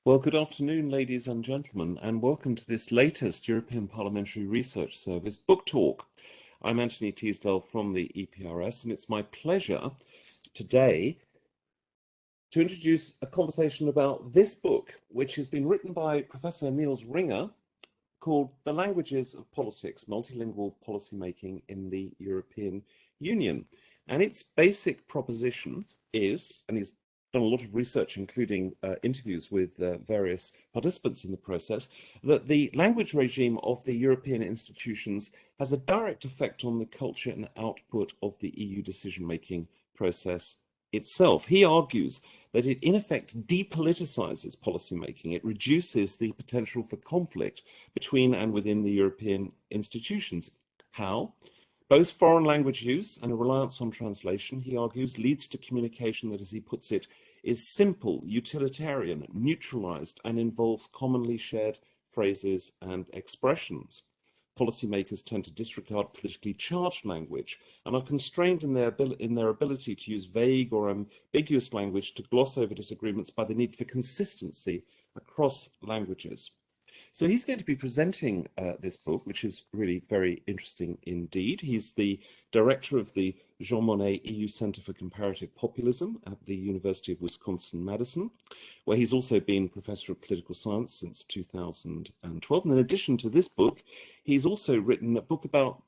Well, good afternoon, ladies and gentlemen, and welcome to this latest European Parliamentary Research Service Book Talk. I'm Anthony Teasdale from the EPRS, and it's my pleasure today to introduce a conversation about this book, which has been written by Professor Nils Ringe, called The Languages of Politics, Multilingual Policymaking in the European Union. And its basic proposition is, and he's done a lot of research, including interviews with various participants in the process, that the language regime of the European institutions has a direct effect on the culture and output of the EU decision-making process itself. He argues that it in effect depoliticizes policymaking. It reduces the potential for conflict between and within the European institutions. How? Both foreign language use and a reliance on translation, he argues, leads to communication that, as he puts it, is simple, utilitarian, neutralized, and involves commonly shared phrases and expressions. Policymakers tend to disregard politically charged language and are constrained in their ability to use vague or ambiguous language to gloss over disagreements by the need for consistency across languages. So he's going to be presenting this book, which is really very interesting indeed. He's the director of the Jean Monnet EU Center for Comparative Populism at the University of Wisconsin-Madison, where he's also been professor of political science since 2012. And in addition to this book, he's also written a book about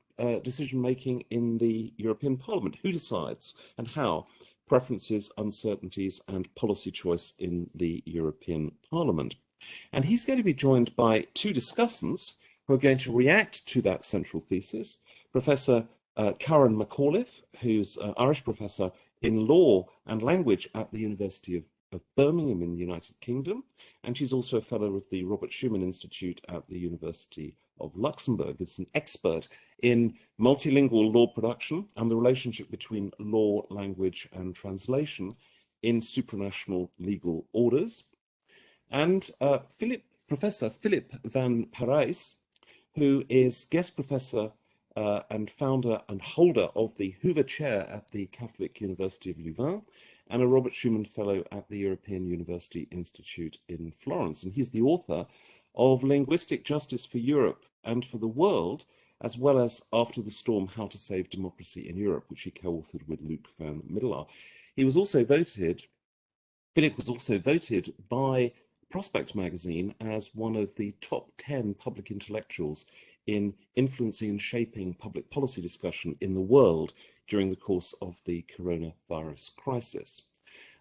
decision-making in the European Parliament, who decides and how, preferences, uncertainties, and policy choice in the European Parliament. And he's going to be joined by two discussants who are going to react to that central thesis. Professor Karen McAuliffe, who's an Irish professor in law and language at the University of Birmingham in the United Kingdom. And she's also a fellow of the Robert Schuman Institute at the University of Luxembourg. It's an expert in multilingual law production and the relationship between law, language, and translation in supranational legal orders. And Professor Philippe van Parijs, who is guest professor and founder and holder of the Hoover Chair at the Catholic University of Louvain and a Robert Schuman Fellow at the European University Institute in Florence. And he's the author of Linguistic Justice for Europe and for the World, as well as After the Storm, How to Save Democracy in Europe, which he co-authored with Luc van Middelaar. Philip was also voted by Prospect magazine as one of the top 10 public intellectuals in influencing and shaping public policy discussion in the world during the course of the coronavirus crisis.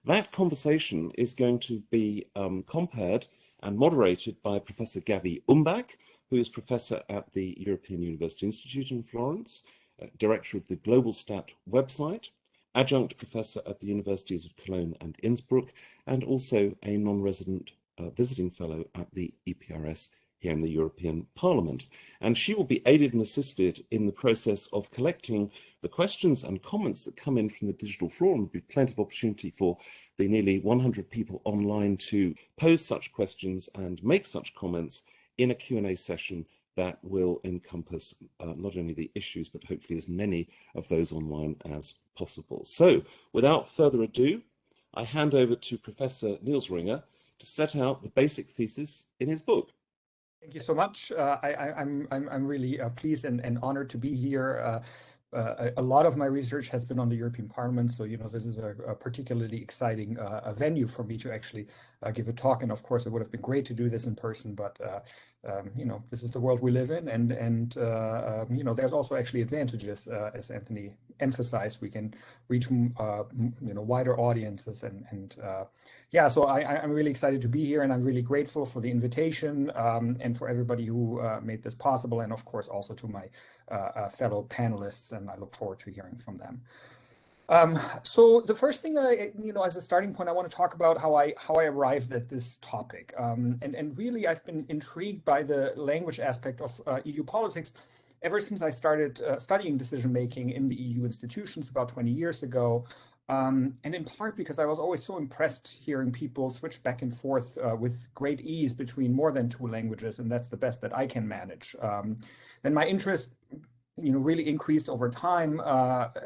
That conversation is going to be compared and moderated by Professor Gabi Umbach, who is professor at the European University Institute in Florence, director of the Global Stat website, adjunct professor at the Universities of Cologne and Innsbruck, and also a non-resident visiting fellow at the EPRS here in the European Parliament. And she will be aided and assisted in the process of collecting the questions and comments that come in from the digital floor, and there'll be plenty of opportunity for the nearly 100 people online to pose such questions and make such comments in a Q&A session that will encompass not only the issues, but hopefully as many of those online as possible. So without further ado, I hand over to Professor Nils Ringe to set out the basic thesis in his book. Thank you so much. I'm really pleased and honored to be here. A lot of my research has been on the European Parliament, so this is a particularly exciting venue for me to actually give a talk. And of course, it would have been great to do this in person, but this is the world we live in, and there's also actually advantages, as Anthony emphasized. We can reach wider audiences, and yeah. So I'm really excited to be here, and I'm really grateful for the invitation and for everybody who made this possible, and of course also to my fellow panelists, and I look forward to hearing from them. So the first thing that as a starting point, I want to talk about how I arrived at this topic. And really, I've been intrigued by the language aspect of EU politics ever since I started studying decision-making in the EU institutions about 20 years ago. And in part because I was always so impressed hearing people switch back and forth with great ease between more than two languages, and that's the best that I can manage. Then my interest really increased over time,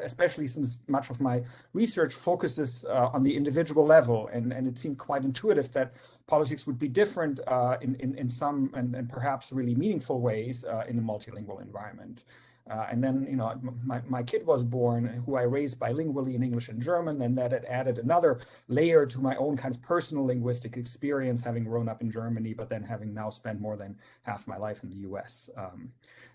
especially since much of my research focuses on the individual level, and it seemed quite intuitive that politics would be different in some and perhaps really meaningful ways in a multilingual environment. And then, my kid was born, who I raised bilingually in English and German, and that had added another layer to my own kind of personal linguistic experience, having grown up in Germany, but then having now spent more than half my life in the US.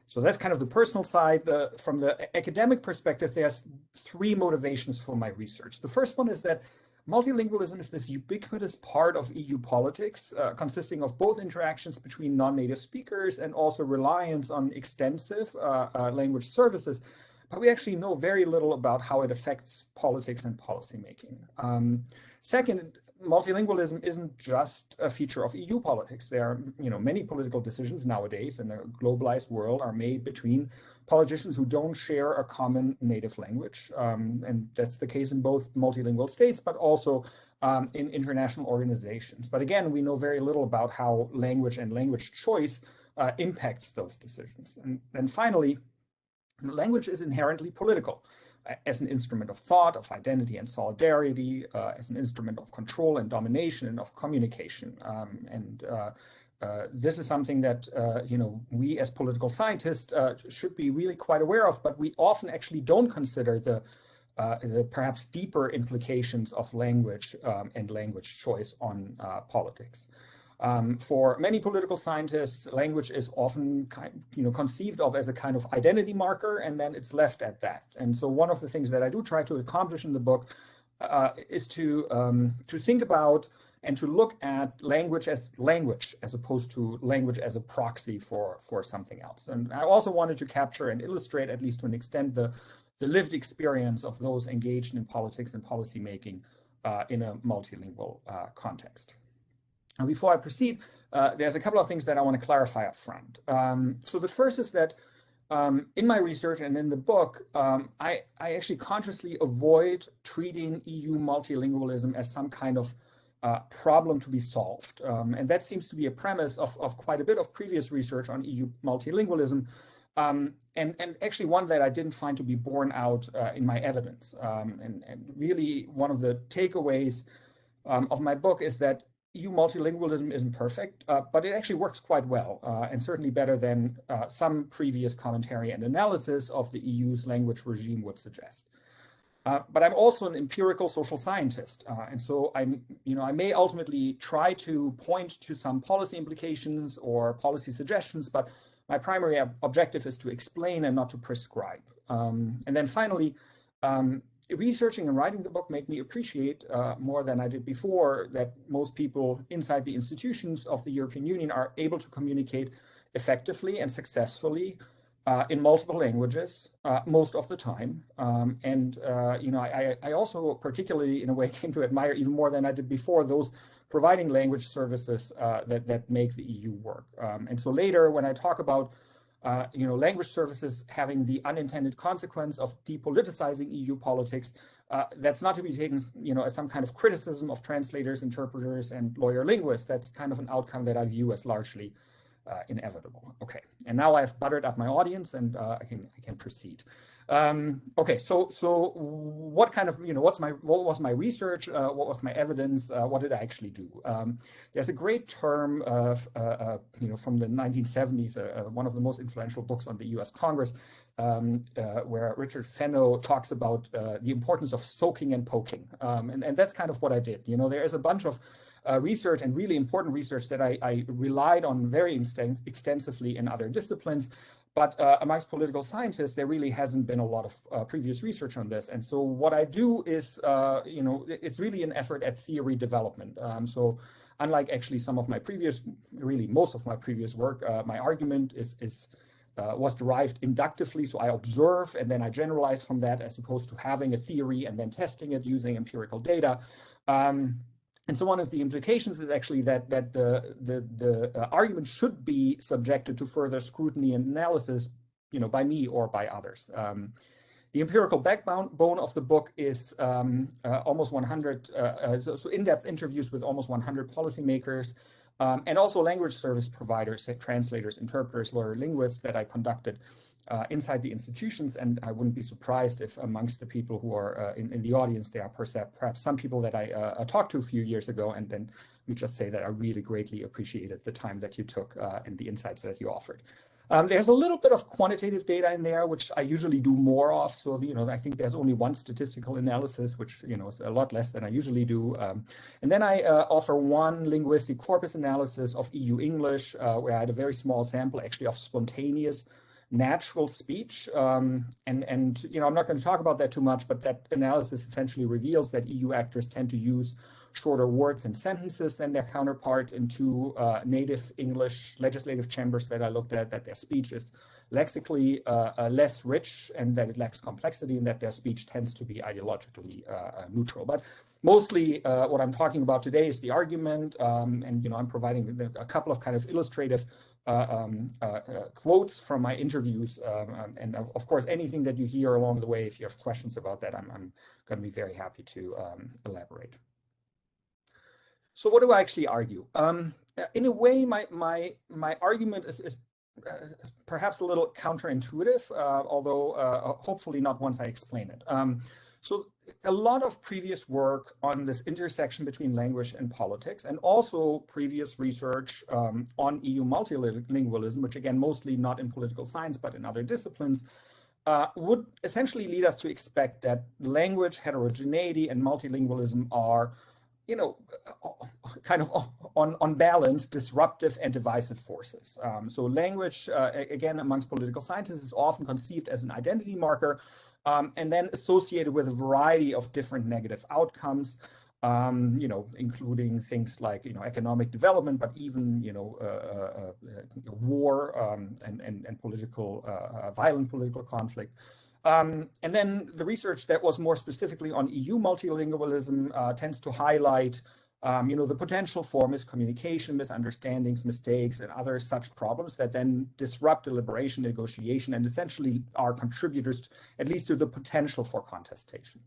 So that's kind of the personal side. From the academic perspective, there's three motivations for my research. The first one is that multilingualism is this ubiquitous part of EU politics, consisting of both interactions between non-native speakers and also reliance on extensive language services. But we actually know very little about how it affects politics and policymaking. Second, multilingualism isn't just a feature of EU politics. There are, many political decisions nowadays in a globalized world are made between politicians who don't share a common native language. And that's the case in both multilingual states, but also in international organizations. But again, we know very little about how language and language choice impacts those decisions. And then finally, language is inherently political as an instrument of thought, of identity and solidarity, as an instrument of control and domination and of communication. This is something that we as political scientists should be really quite aware of, but we often actually don't consider the perhaps deeper implications of language and language choice on politics. For many political scientists, language is often conceived of as a kind of identity marker, and then it's left at that. And so one of the things that I do try to accomplish in the book is to think about and to look at language as opposed to language as a proxy for something else. And I also wanted to capture and illustrate, at least to an extent, the lived experience of those engaged in politics and policymaking in a multilingual context. And before I proceed, there's a couple of things that I want to clarify up front. So the first is that in my research and in the book, I actually consciously avoid treating EU multilingualism as some kind of problem to be solved. And that seems to be a premise of quite a bit of previous research on EU multilingualism, and actually one that I didn't find to be borne out in my evidence. And really one of the takeaways of my book is that EU multilingualism isn't perfect, but it actually works quite well, and certainly better than some previous commentary and analysis of the EU's language regime would suggest. But I'm also an empirical social scientist, and so I may ultimately try to point to some policy implications or policy suggestions, but my primary objective is to explain and not to prescribe. And then finally, researching and writing the book made me appreciate more than I did before that most people inside the institutions of the European Union are able to communicate effectively and successfully in multiple languages most of the time. I also particularly, in a way, came to admire even more than I did before those providing language services that make the EU work. And so later, when I talk about language services having the unintended consequence of depoliticizing EU politics, that's not to be taken, as some kind of criticism of translators, interpreters, and lawyer linguists. That's kind of an outcome that I view as largely inevitable. Okay, and now I've buttered up my audience, and I can proceed. Okay, so what kind of what was my research? What was my evidence? What did I actually do? There's a great term from the 1970s, one of the most influential books on the U.S. Congress, where Richard Fenno talks about the importance of soaking and poking, and that's kind of what I did. There is a bunch of research and really important research that I relied on very extensively in other disciplines. But amongst political scientists, there really hasn't been a lot of previous research on this. And so what I do is, it's really an effort at theory development. So unlike actually some of my previous, really most of my previous work, my argument was derived inductively. So I observe and then I generalize from that, as opposed to having a theory and then testing it using empirical data. And so one of the implications is actually that the argument should be subjected to further scrutiny and analysis, by me or by others. The empirical backbone of the book is almost 100, so in-depth interviews with almost 100 policymakers, and also language service providers, translators, interpreters, lawyer, linguists that I conducted inside the institutions. And I wouldn't be surprised if amongst the people who are in the audience, there are perhaps some people that I talked to a few years ago. And then we just say that I really greatly appreciated the time that you took and the insights that you offered. There's a little bit of quantitative data in there, which I usually do more of. So, I think there's only one statistical analysis, which, is a lot less than I usually do. And then I offer one linguistic corpus analysis of EU English, where I had a very small sample actually of spontaneous natural speech. And I'm not going to talk about that too much, but that analysis essentially reveals that EU actors tend to use shorter words and sentences than their counterparts in two native English legislative chambers that I looked at, that their speech is lexically less rich and that it lacks complexity, and that their speech tends to be ideologically neutral. But mostly what I'm talking about today is the argument, and I'm providing a couple of kind of illustrative quotes from my interviews, and of course anything that you hear along the way, if you have questions about that, I'm going to be very happy to elaborate. So what do I actually argue? In a way, my argument is perhaps a little counterintuitive, although hopefully not once I explain it. So a lot of previous work on this intersection between language and politics, and also previous research on EU multilingualism, which again, mostly not in political science, but in other disciplines, would essentially lead us to expect that language heterogeneity and multilingualism are kind of on balance, disruptive and divisive forces. So language, again, amongst political scientists is often conceived as an identity marker, and then associated with a variety of different negative outcomes, including things like, economic development, but even, war and political, violent political conflict. And then the research that was more specifically on EU multilingualism tends to highlight, the potential for miscommunication, misunderstandings, mistakes, and other such problems that then disrupt deliberation, negotiation, and essentially are contributors, at least to the potential for contestation.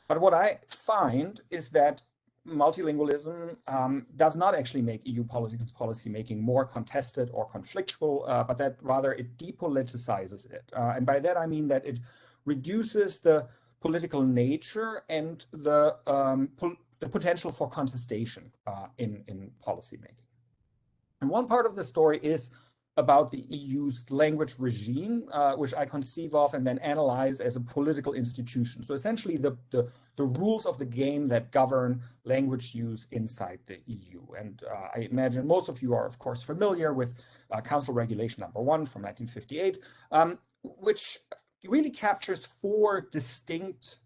But what I find is that multilingualism does not actually make EU politics policymaking more contested or conflictual, but that rather it depoliticizes it. And by that I mean that it reduces the political nature and the potential for contestation in policymaking. And one part of the story is about the EU's language regime, which I conceive of and then analyze as a political institution. So essentially the rules of the game that govern language use inside the EU. And I imagine most of you are, of course, familiar with Council Regulation number 1 from 1958, which really captures 4 distinct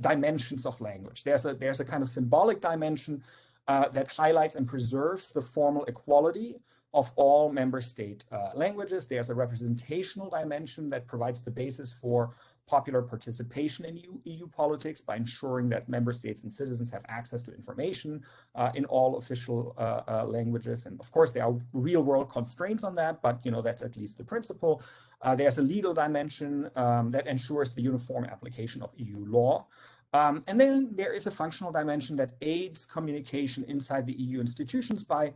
dimensions of language. There's a kind of symbolic dimension that highlights and preserves the formal equality of all member state languages. There's a representational dimension that provides the basis for popular participation in EU politics by ensuring that member states and citizens have access to information in all official languages. And of course, there are real world constraints on that, but that's at least the principle. There's a legal dimension that ensures the uniform application of EU law. And then there is a functional dimension that aids communication inside the EU institutions by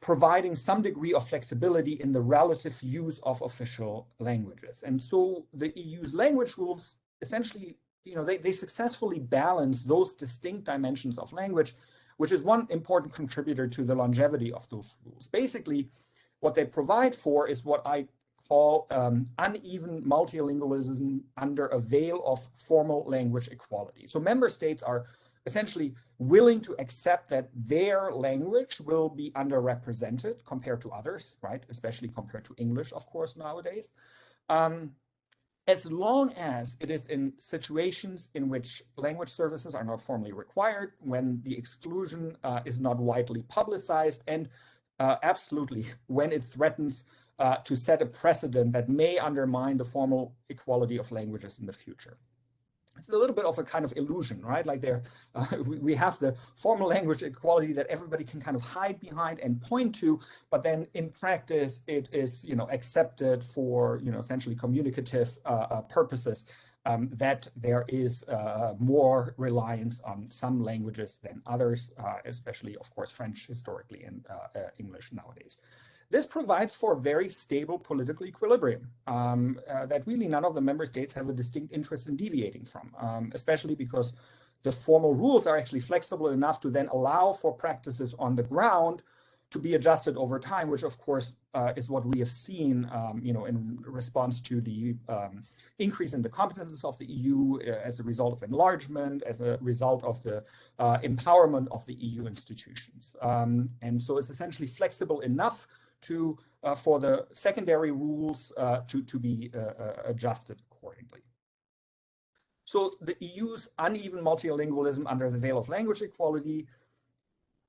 providing some degree of flexibility in the relative use of official languages. And so the EU's language rules essentially, they successfully balance those distinct dimensions of language, which is one important contributor to the longevity of those rules. Basically, what they provide for is what I call uneven multilingualism under a veil of formal language equality. So member states are essentially willing to accept that their language will be underrepresented compared to others, right? Especially compared to English, of course, nowadays. As long as it is in situations in which language services are not formally required, when the exclusion is not widely publicized, and absolutely when it threatens to set a precedent that may undermine the formal equality of languages in the future. It's a little bit of a kind of illusion, right? Like we have the formal language equality that everybody can kind of hide behind and point to, but then in practice, it is, accepted for, essentially communicative purposes that there is more reliance on some languages than others, especially, of course, French historically and English nowadays. This provides for a very stable political equilibrium that really none of the member states have a distinct interest in deviating from, especially because the formal rules are actually flexible enough to then allow for practices on the ground to be adjusted over time, which of course is what we have seen, in response to the increase in the competences of the EU as a result of enlargement, as a result of the empowerment of the EU institutions. And so it's essentially flexible enough to for the secondary rules to be adjusted accordingly. So the EU's uneven multilingualism under the veil of language equality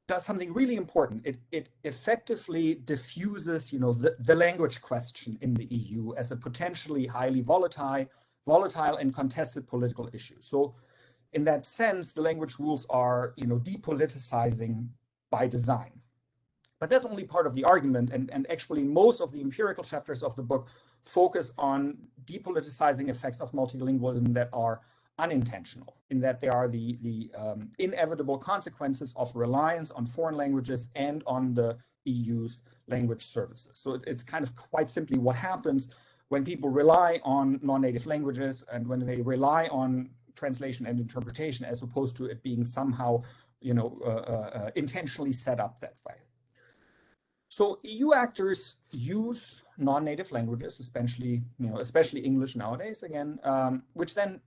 does something really important. It effectively diffuses, the language question in the EU as a potentially highly volatile and contested political issue. So in that sense, the language rules are, depoliticizing by design. But that's only part of the argument, and actually most of the empirical chapters of the book focus on depoliticizing effects of multilingualism that are unintentional, in that they are the inevitable consequences of reliance on foreign languages and on the EU's language services. So it's kind of quite simply what happens when people rely on non-native languages and when they rely on translation and interpretation, as opposed to it being somehow, intentionally set up that way. So EU actors use non-native languages, especially English nowadays, again, which then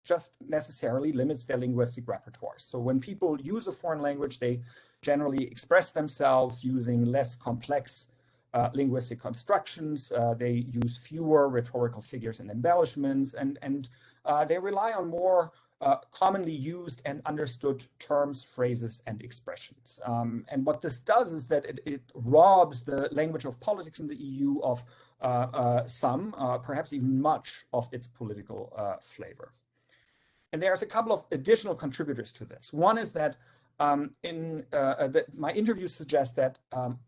just necessarily limits their linguistic repertoires. So when people use a foreign language, they generally express themselves using less complex linguistic constructions. They use fewer rhetorical figures and embellishments, and they rely on more commonly used and understood terms, phrases, and expressions. And what this does is that it robs the language of politics in the EU of some, perhaps even much, of its political flavor. And there's a couple of additional contributors to this. One is that my interviews suggest that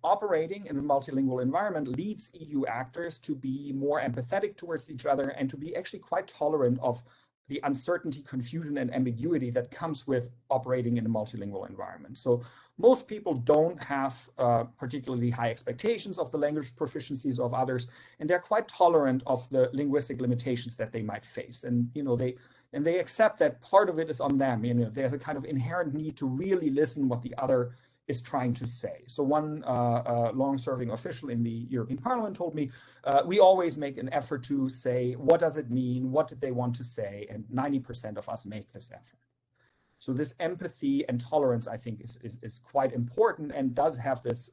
operating in a multilingual environment leads EU actors to be more empathetic towards each other and to be actually quite tolerant of the uncertainty, confusion, and ambiguity that comes with operating in a multilingual environment. So most people don't have particularly high expectations of the language proficiencies of others, and they're quite tolerant of the linguistic limitations that they might face. And they accept that part of it is on them. There's a kind of inherent need to really listen what the other is trying to say. So one long-serving official in the European Parliament told me, we always make an effort to say, what does it mean? What did they want to say? And 90% of us make this effort. So this empathy and tolerance, I think, is quite important and does have this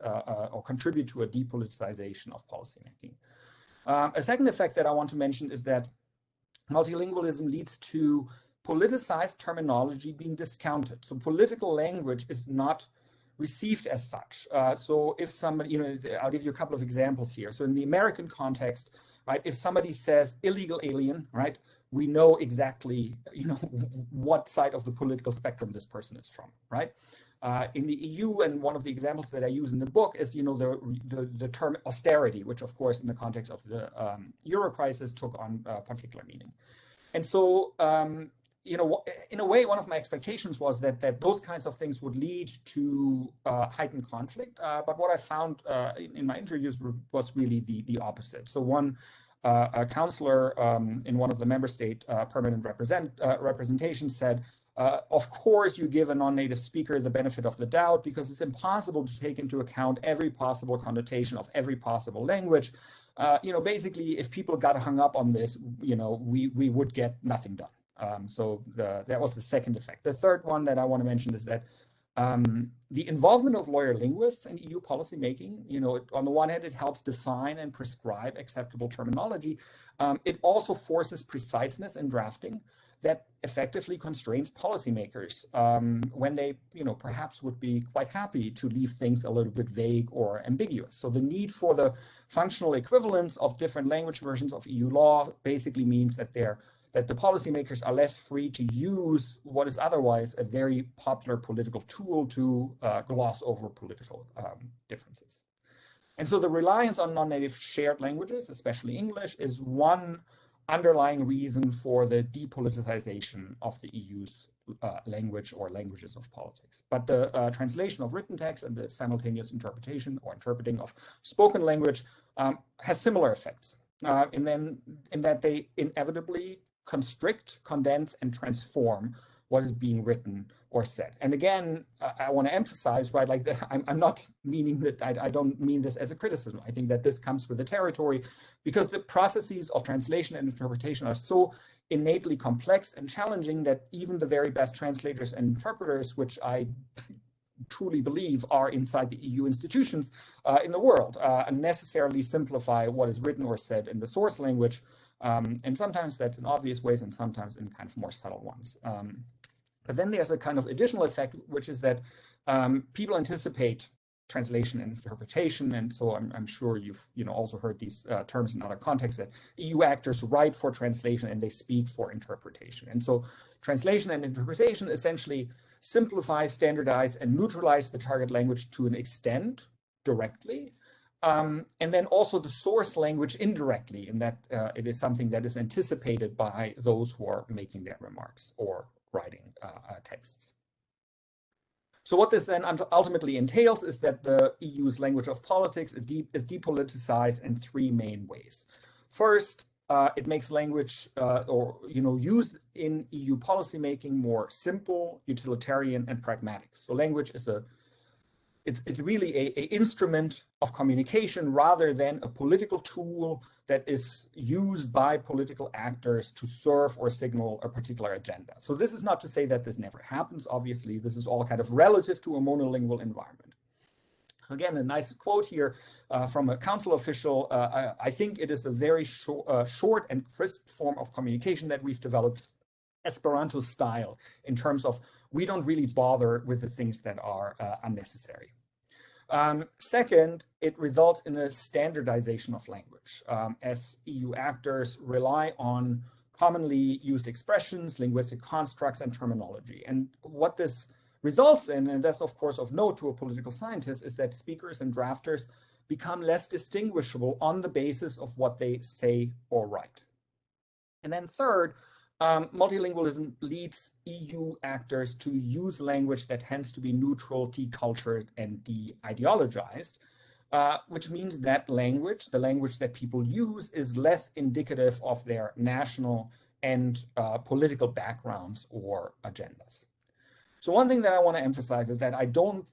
or contribute to a depoliticization of policymaking. A second effect that I want to mention is that multilingualism leads to politicized terminology being discounted. So political language is not received as such. So if somebody, I'll give you a couple of examples here. So in the American context, right, if somebody says illegal alien, right, we know exactly, what side of the political spectrum this person is from, right? In the EU, and one of the examples that I use in the book is, the term austerity, which of course in the context of the Euro crisis took on particular meaning. And so, in a way, one of my expectations was that those kinds of things would lead to heightened conflict. But what I found in my interviews was really the opposite. So one counselor in one of the member state permanent representations said, of course, you give a non-native speaker the benefit of the doubt because it's impossible to take into account every possible connotation of every possible language. Basically, if people got hung up on this, we would get nothing done. So that was the second effect. The third one that I want to mention is that the involvement of lawyer linguists in EU policymaking, on the one hand, it helps define and prescribe acceptable terminology. It also forces preciseness in drafting that effectively constrains policymakers when they, perhaps would be quite happy to leave things a little bit vague or ambiguous. So the need for the functional equivalence of different language versions of EU law basically means that the policymakers are less free to use what is otherwise a very popular political tool to gloss over political differences. And so the reliance on non-native shared languages, especially English, is one underlying reason for the depoliticization of the EU's language or languages of politics. But the translation of written text and the simultaneous interpretation or interpreting of spoken language has similar effects in that they inevitably constrict, condense, and transform what is being written or said. And again, I want to emphasize, right, like I'm not meaning that, I don't mean this as a criticism. I think that this comes with the territory because the processes of translation and interpretation are so innately complex and challenging that even the very best translators and interpreters, which I truly believe are inside the EU institutions in the world, unnecessarily simplify what is written or said in the source language. And sometimes that's in obvious ways and sometimes in kind of more subtle ones. But then there's a kind of additional effect, which is that people anticipate translation and interpretation. And so I'm sure you've also heard these terms in other contexts, that EU actors write for translation and they speak for interpretation. And so translation and interpretation essentially simplify, standardize, and neutralize the target language to an extent directly. And then also the source language indirectly, in that it is something that is anticipated by those who are making their remarks or writing texts. So what this then ultimately entails is that the EU's language of politics is depoliticized in three main ways. First, it makes language used in EU policymaking more simple, utilitarian, and pragmatic. So language is it's really an instrument of communication rather than a political tool that is used by political actors to serve or signal a particular agenda. So this is not to say that this never happens. Obviously, this is all kind of relative to a monolingual environment. Again, a nice quote here from a council official. I think it is a very short and crisp form of communication that we've developed, Esperanto style, in terms of we don't really bother with the things that are unnecessary. Second, it results in a standardization of language as EU actors rely on commonly used expressions, linguistic constructs, and terminology. And what this results in, and that's of course of note to a political scientist, is that speakers and drafters become less distinguishable on the basis of what they say or write. And then third, multilingualism leads EU actors to use language that tends to be neutral, decultured, and de-ideologized, which means that the language that people use, is less indicative of their national and political backgrounds or agendas. So one thing that I want to emphasize is that I don't,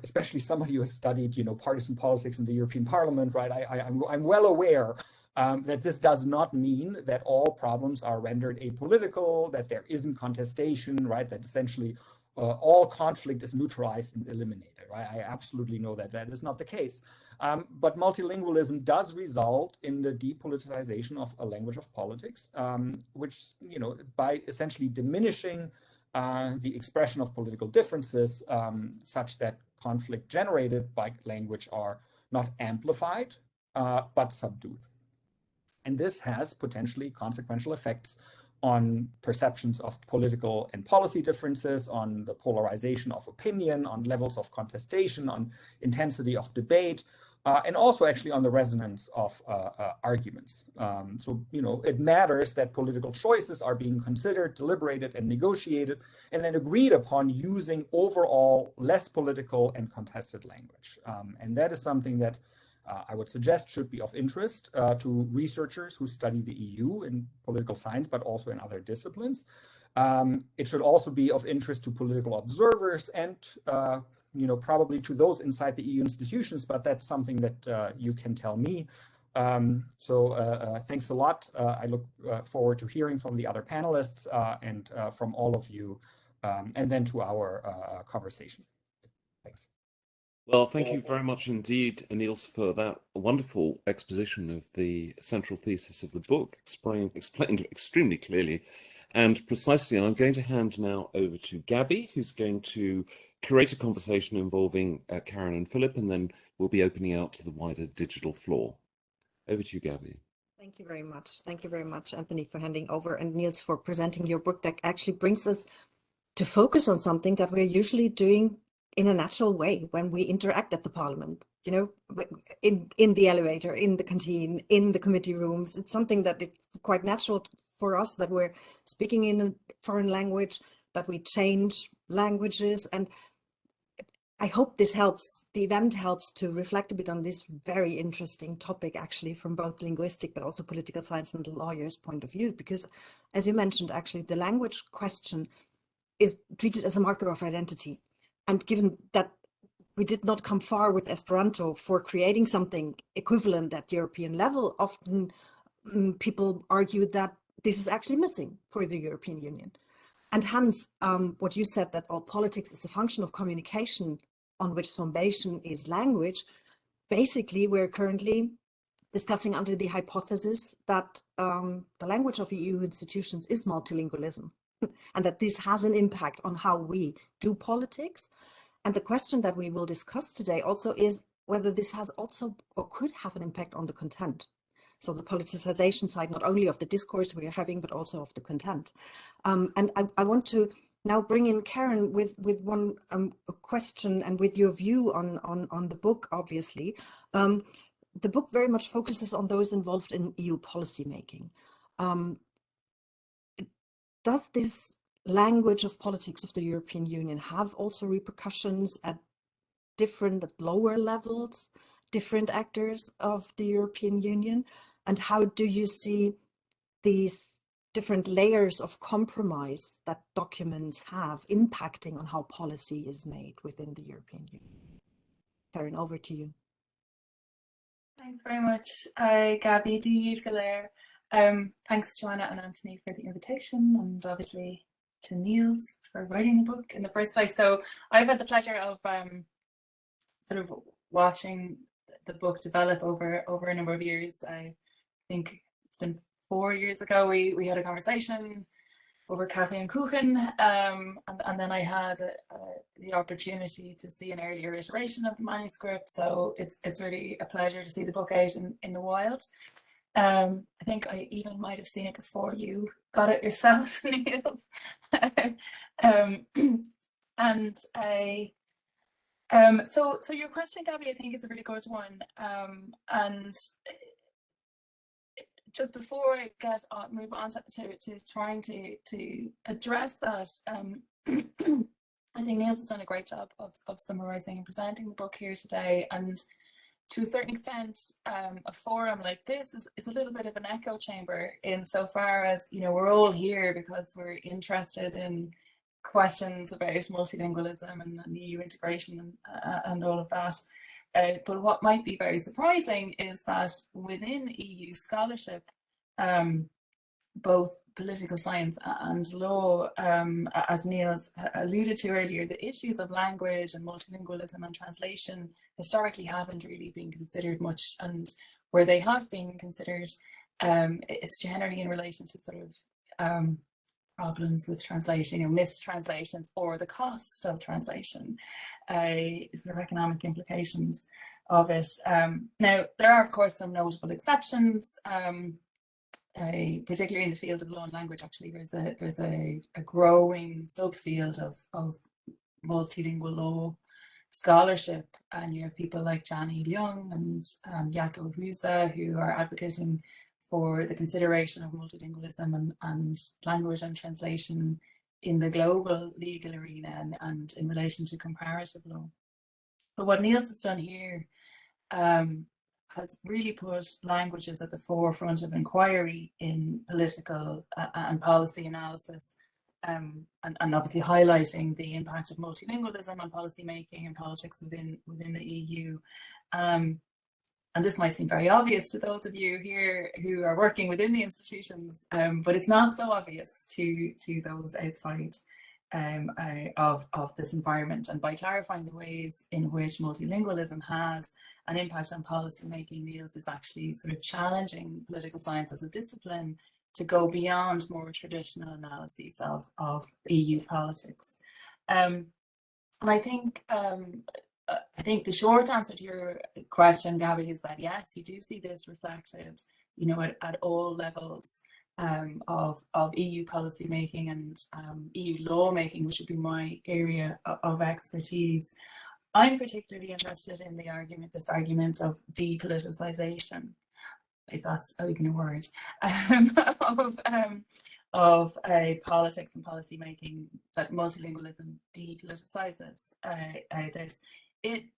especially somebody who has studied, partisan politics in the European Parliament, right? I'm well aware that this does not mean that all problems are rendered apolitical, that there isn't contestation, right? That essentially all conflict is neutralized and eliminated, right? I absolutely know that that is not the case. But multilingualism does result in the depoliticization of a language of politics, which, by essentially diminishing the expression of political differences such that conflict generated by language are not amplified, but subdued. And this has potentially consequential effects on perceptions of political and policy differences, on the polarization of opinion, on levels of contestation, on intensity of debate, and also actually on the resonance of arguments. So, it matters that political choices are being considered, deliberated, and negotiated, and then agreed upon using overall less political and contested language. And that is something that I would suggest should be of interest to researchers who study the EU in political science, but also in other disciplines. It should also be of interest to political observers and, probably to those inside the EU institutions, but that's something that you can tell me. So thanks a lot. I look forward to hearing from the other panelists and from all of you, and then to our conversation. Thanks. Well, thank you very much indeed, Nils, for that wonderful exposition of the central thesis of the book, explained extremely clearly and precisely. I'm going to hand now over to Gabby, who's going to curate a conversation involving Karen and Philip, and then we'll be opening out to the wider digital floor. Over to you, Gabby. Thank you very much. Thank you very much, Anthony, for handing over, and Nils for presenting your book that actually brings us to focus on something that we're usually doing in a natural way when we interact at the Parliament, you know, in the elevator, in the canteen, in the committee rooms. It's something that it's quite natural for us that we're speaking in a foreign language, that we change languages. And I hope this helps, the event helps to reflect a bit on this very interesting topic, actually, from both linguistic but also political science and lawyers' point of view, because as you mentioned, actually, the language question is treated as a marker of identity. And given that we did not come far with Esperanto for creating something equivalent at European level, often people argue that this is actually missing for the European Union. And hence, what you said, that all politics is a function of communication on which foundation is language, basically we're currently discussing under the hypothesis that the language of EU institutions is multilingualism, and that this has an impact on how we do politics. And the question that we will discuss today also is whether this has also or could have an impact on the content. So the politicization side, not only of the discourse we are having, but also of the content. And I want to now bring in Karen with one question and with your view on the book, obviously. The book very much focuses on those involved in EU policymaking. Does this language of politics of the European Union have also repercussions at different, at lower levels, different actors of the European Union? And how do you see these different layers of compromise that documents have impacting on how policy is made within the European Union? Karen, over to you. Thanks very much, Gabby, Díomh go léir. Thanks, Joanna and Anthony, for the invitation, and obviously to Nils for writing the book in the first place. So I've had the pleasure of sort of watching the book develop over a number of years. I think it's been 4 years ago we had a conversation over Cafe and Kuchen, and then I had the opportunity to see an earlier iteration of the manuscript. So it's really a pleasure to see the book out in the wild. I think I even might have seen it before you got it yourself, Nils. And so your question, Gabby, I think is a really good one. And just before I move on to trying to address that, I think Nils has done a great job of summarizing and presenting the book here today. And to a certain extent, a forum like this is a little bit of an echo chamber, insofar as, you know, we're all here because we're interested in questions about multilingualism and EU integration and all of that. But what might be very surprising is that within EU scholarship, both political science and law, as Nils alluded to earlier, the issues of language and multilingualism and translation historically haven't really been considered much, and where they have been considered, it's generally in relation to sort of problems with translation, you know, mistranslations, or the cost of translation, sort of economic implications of it. Now, there are, of course, some notable exceptions. Particularly in the field of law and language, actually, there's a growing subfield of multilingual law scholarship, and you have people like Gianni Leung and Jakob Husa, who are advocating for the consideration of multilingualism and language and translation in the global legal arena and in relation to comparative law. But what Nils has done here has really put languages at the forefront of inquiry in political and policy analysis, and obviously highlighting the impact of multilingualism on policy making and politics within the EU. And this might seem very obvious to those of you here who are working within the institutions, but it's not so obvious to those outside of this environment. And by clarifying the ways in which multilingualism has an impact on policy making, Nils is actually sort of challenging political science as a discipline to go beyond more traditional analyses of EU politics. And I think the short answer to your question, Gabby, is that yes, you do see this reflected, you know, at all levels of EU policy making and EU law making, which would be my area of expertise. I'm particularly interested in this argument of depoliticization, if that's even a word, of politics and policy making, that multilingualism depoliticizes this.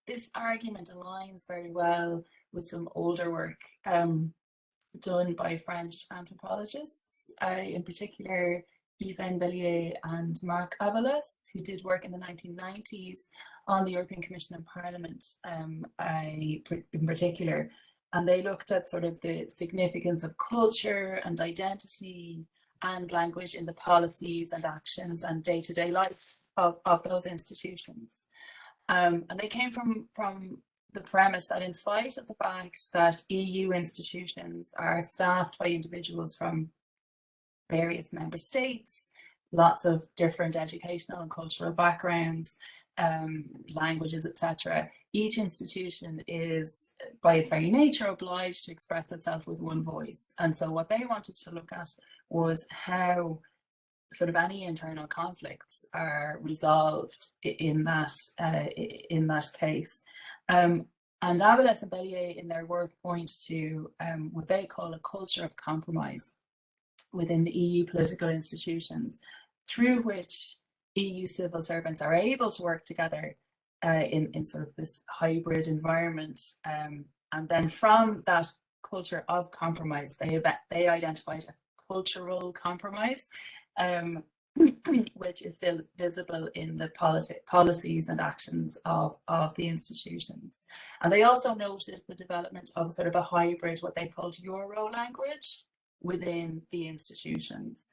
This argument aligns very well with some older work done by French anthropologists, in particular Yves Bellier and McAuliffe, who did work in the 1990s on the European Commission and Parliament in particular. And they looked at sort of the significance of culture and identity and language in the policies and actions and day-to-day life of those institutions. And they came from the premise that in spite of the fact that EU institutions are staffed by individuals from various member states, lots of different educational and cultural backgrounds, languages, etc. Each institution is, by its very nature, obliged to express itself with one voice. And so what they wanted to look at was how sort of any internal conflicts are resolved in that case. And Abeles and Bellier in their work point to what they call a culture of compromise within the EU political institutions, through which EU civil servants are able to work together in sort of this hybrid environment. And then from that culture of compromise, they identified a cultural compromise, which is visible in the policies and actions of the institutions. And they also noted the development of sort of a hybrid, what they called Euro language within the institutions,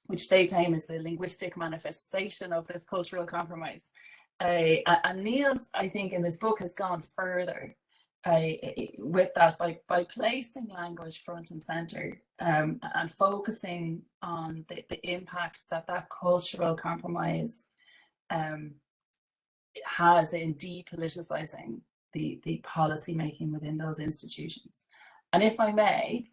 which they claim is the linguistic manifestation of this cultural compromise. And Nils, I think, in this book has gone further with that by placing language front and center, and focusing on the impacts that cultural compromise has in depoliticizing the policy making within those institutions. And if I may,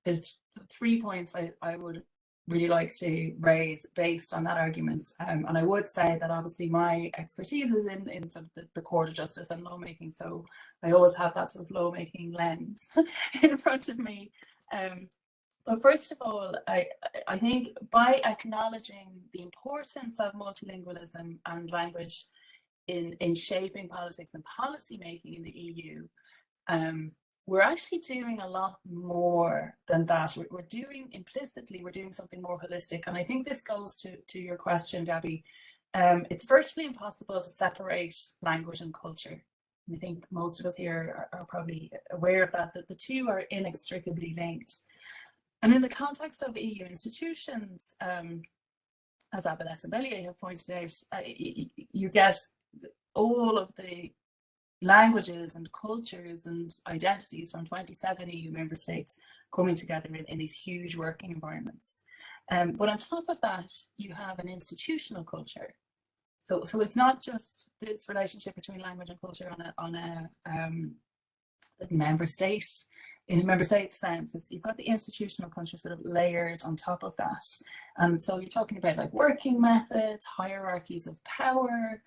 there's 3 points I would really like to raise based on that argument. And I would say that obviously my expertise is in sort of the court of justice and lawmaking, so I always have that sort of lawmaking lens in front of me. But first of all, I think by acknowledging the importance of multilingualism and language in shaping politics and policy making in the EU, we're actually doing a lot more than that. We're doing something more holistic. And I think this goes to your question, Gabby. It's virtually impossible to separate language and culture. And I think most of us here are probably aware of that the two are inextricably linked. And in the context of EU institutions, as Abeles and Bellier have pointed out, you get all of the languages and cultures and identities from 27 EU member states coming together in these huge working environments. But on top of that, you have an institutional culture. So it's not just this relationship between language and culture on a member state. In a member state sense, you've got the institutional culture sort of layered on top of that. And so you're talking about like working methods, hierarchies of power,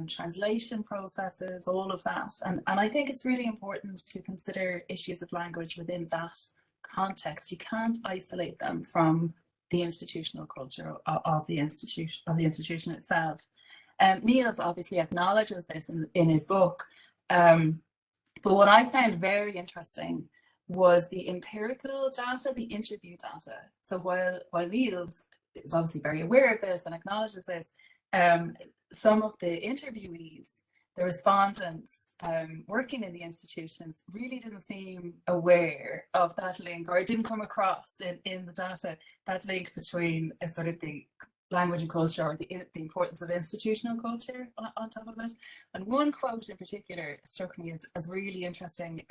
translation processes, all of that. And I think it's really important to consider issues of language within that context. You can't isolate them from the institutional culture of the institution itself. Nils obviously acknowledges this in his book. But what I found very interesting was the empirical data, the interview data. So while Nils is obviously very aware of this and acknowledges this, some of the interviewees, the respondents working in the institutions, really didn't seem aware of that link, or it didn't come across in the data, that link between sort of the language and culture, or the importance of institutional culture on top of it. And one quote in particular struck me as really interesting.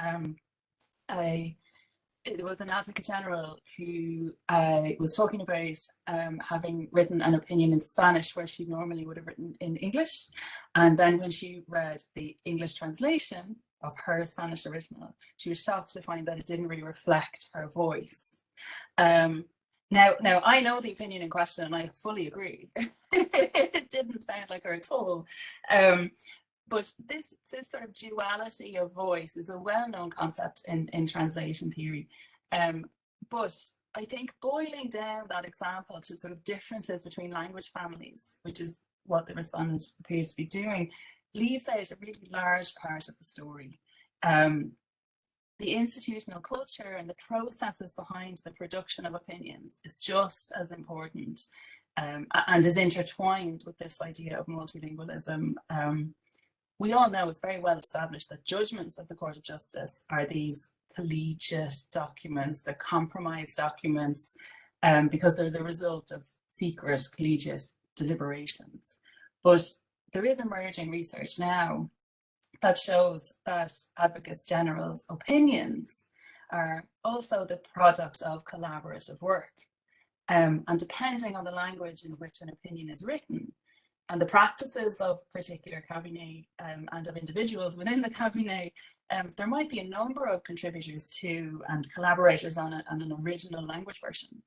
It was an advocate general who was talking about having written an opinion in Spanish where she normally would have written in English. And then when she read the English translation of her Spanish original, she was shocked to find that it didn't really reflect her voice. Now I know the opinion in question, and I fully agree. It didn't sound like her at all. But this sort of duality of voice is a well-known concept in translation theory. But I think boiling down that example to sort of differences between language families, which is what the respondent appears to be doing, leaves out a really large part of the story. The institutional culture and the processes behind the production of opinions is just as important and is intertwined with this idea of multilingualism. We all know it's very well established that judgments of the Court of Justice are these collegiate documents, they're compromised documents, because they're the result of secret collegiate deliberations. But there is emerging research now that shows that advocates general's opinions are also the product of collaborative work. And depending on the language in which an opinion is written and the practices of particular cabinet and of individuals within the cabinet, there might be a number of contributors to and collaborators on an original language version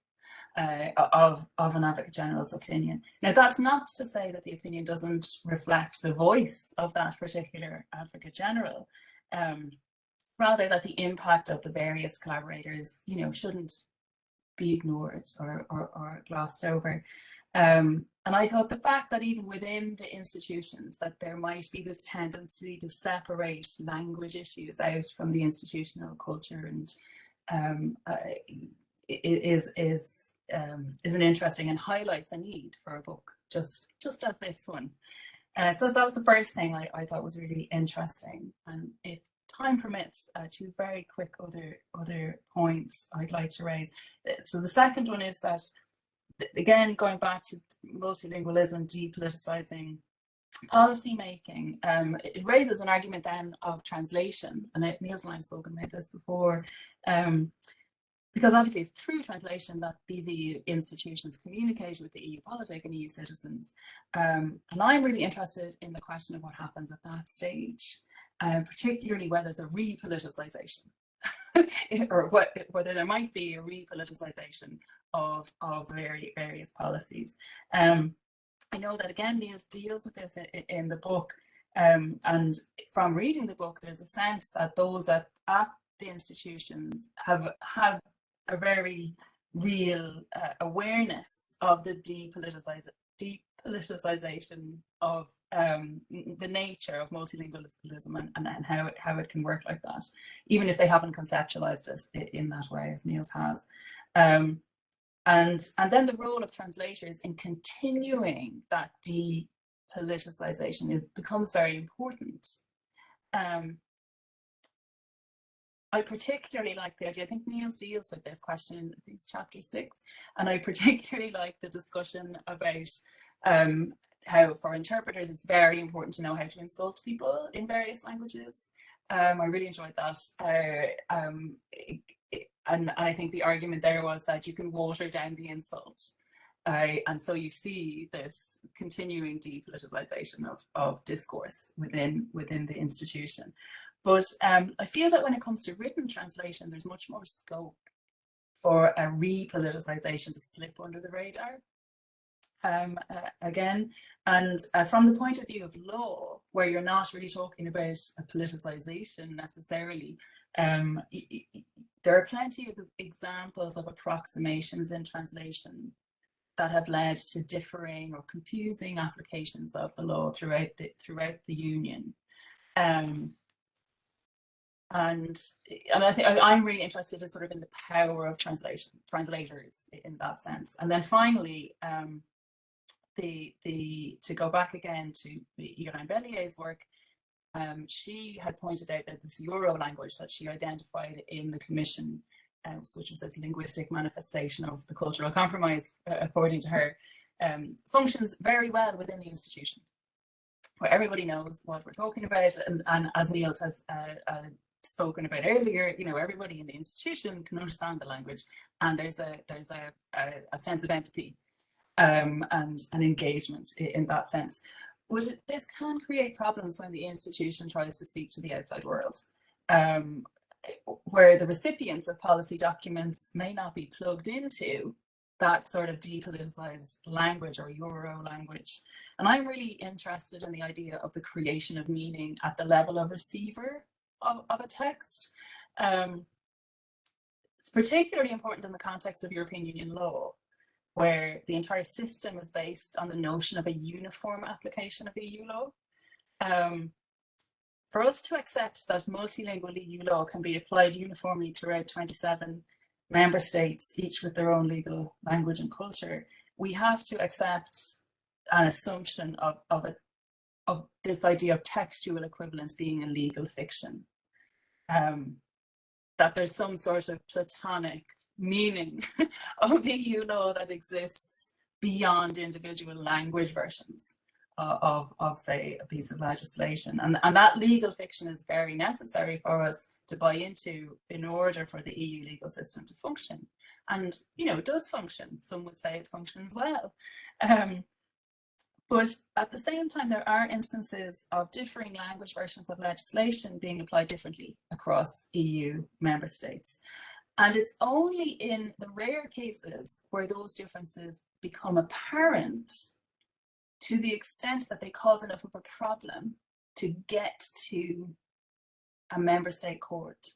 of an advocate general's opinion. Now, that's not to say that the opinion doesn't reflect the voice of that particular advocate general, rather that the impact of the various collaborators, shouldn't be ignored or glossed over. And I thought the fact that even within the institutions that there might be this tendency to separate language issues out from the institutional culture and is an interesting and highlights a need for a book just as this one. So that was the first thing I thought was really interesting. And if time permits, two very quick other points I'd like to raise. So the second one is that, again, going back to multilingualism, depoliticizing policy making, it raises an argument then of translation. And Nils and I have spoken about this before. Because obviously it's through translation that these EU institutions communicate with the EU politic and EU citizens. And I'm really interested in the question of what happens at that stage, particularly whether there's a repoliticization or whether there might be a repoliticization of various policies. I know that, again, Nils deals with this in the book. And from reading the book, there's a sense that those at the institutions have a very real awareness of the depoliticization of the nature of multilingualism and how it can work like that, even if they haven't conceptualized it in that way, as Nils has. And then the role of translators in continuing that depoliticization becomes very important. I particularly like the idea, I think Nils deals with this question in, I think it's chapter 6, and I particularly like the discussion about how for interpreters it's very important to know how to insult people in various languages. I really enjoyed that. And I think the argument there was that you can water down the insult. And so you see this continuing depoliticization of discourse within the institution. But I feel that when it comes to written translation, there's much more scope for a repoliticization to slip under the radar. Again, and from the point of view of law, where you're not really talking about a politicization necessarily, there are plenty of examples of approximations in translation that have led to differing or confusing applications of the law throughout the Union. And I think I'm really interested in sort of in the power of translators in that sense. And then finally, to go back again to Irène Bellier's work, she had pointed out that this Euro language that she identified in the Commission, which was this linguistic manifestation of the cultural compromise, according to her, functions very well within the institution, where everybody knows what we're talking about, and as Nils has spoken about earlier, everybody in the institution can understand the language, and there's a sense of empathy and an engagement in that sense. But this can create problems when the institution tries to speak to the outside world, where the recipients of policy documents may not be plugged into that sort of depoliticized language or Euro language. And I'm really interested in the idea of the creation of meaning at the level of receiver of a text. It's particularly important in the context of European Union law, where the entire system is based on the notion of a uniform application of EU law. For us to accept that multilingual EU law can be applied uniformly throughout 27 member states, each with their own legal language and culture, we have to accept an assumption of this idea of textual equivalence being a legal fiction. That there's some sort of platonic meaning of EU law that exists beyond individual language versions of say, a piece of legislation. And that legal fiction is very necessary for us to buy into in order for the EU legal system to function. And, you know, it does function. Some would say it functions well. But at the same time, there are instances of differing language versions of legislation being applied differently across EU member states. And it's only in the rare cases where those differences become apparent to the extent that they cause enough of a problem to get to a member state court,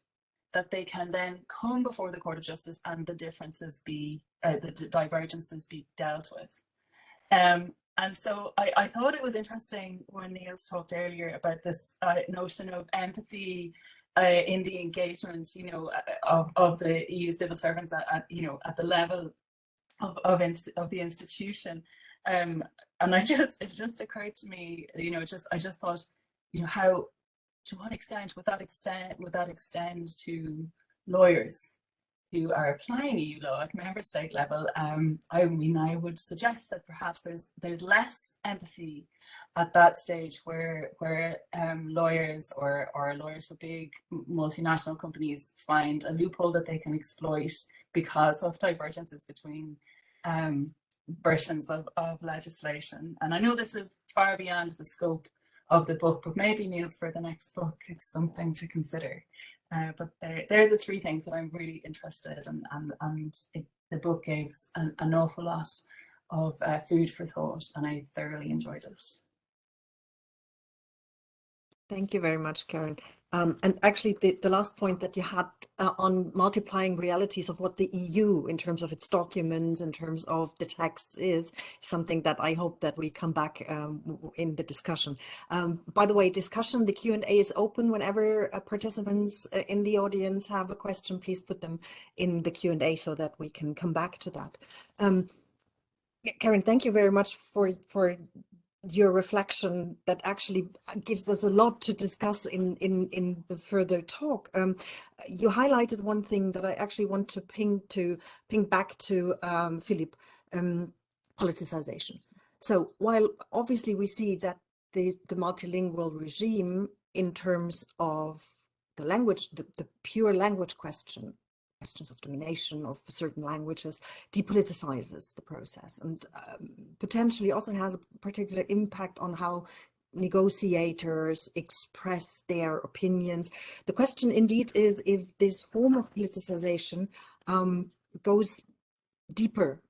that they can then come before the Court of Justice and the differences be, the divergences be dealt with. And so I thought it was interesting when Nils talked earlier about this notion of empathy in the engagement, you know, of the EU civil servants at you know, at the level of the institution. And it just occurred to me, you know, I just thought, you know, how, to what extent would that extend to lawyers who are applying EU law at member state level? I mean, I would suggest that perhaps there's less empathy at that stage where lawyers or lawyers for big multinational companies find a loophole that they can exploit because of divergences between versions of legislation. And I know this is far beyond the scope of the book, but maybe, Nils, for the next book, it's something to consider. But they're the three things that I'm really interested in, and the book gave an awful lot of food for thought, and I thoroughly enjoyed it. Thank you very much, Karen. And actually, the last point that you had on multiplying realities of what the EU, in terms of its documents, in terms of the texts, is something that I hope that we come back in the discussion. By the way, the Q&A is open. Whenever participants in the audience have a question, please put them in the Q&A so that we can come back to that. Karen, thank you very much for your reflection. That actually gives us a lot to discuss in the further talk. You highlighted one thing that I actually want to ping back to Philippe, politicization. So while obviously we see that the multilingual regime, in terms of the language, the pure language questions of domination of certain languages, depoliticizes the process, and potentially also has a particular impact on how negotiators express their opinions. The question indeed is if this form of politicization goes deeper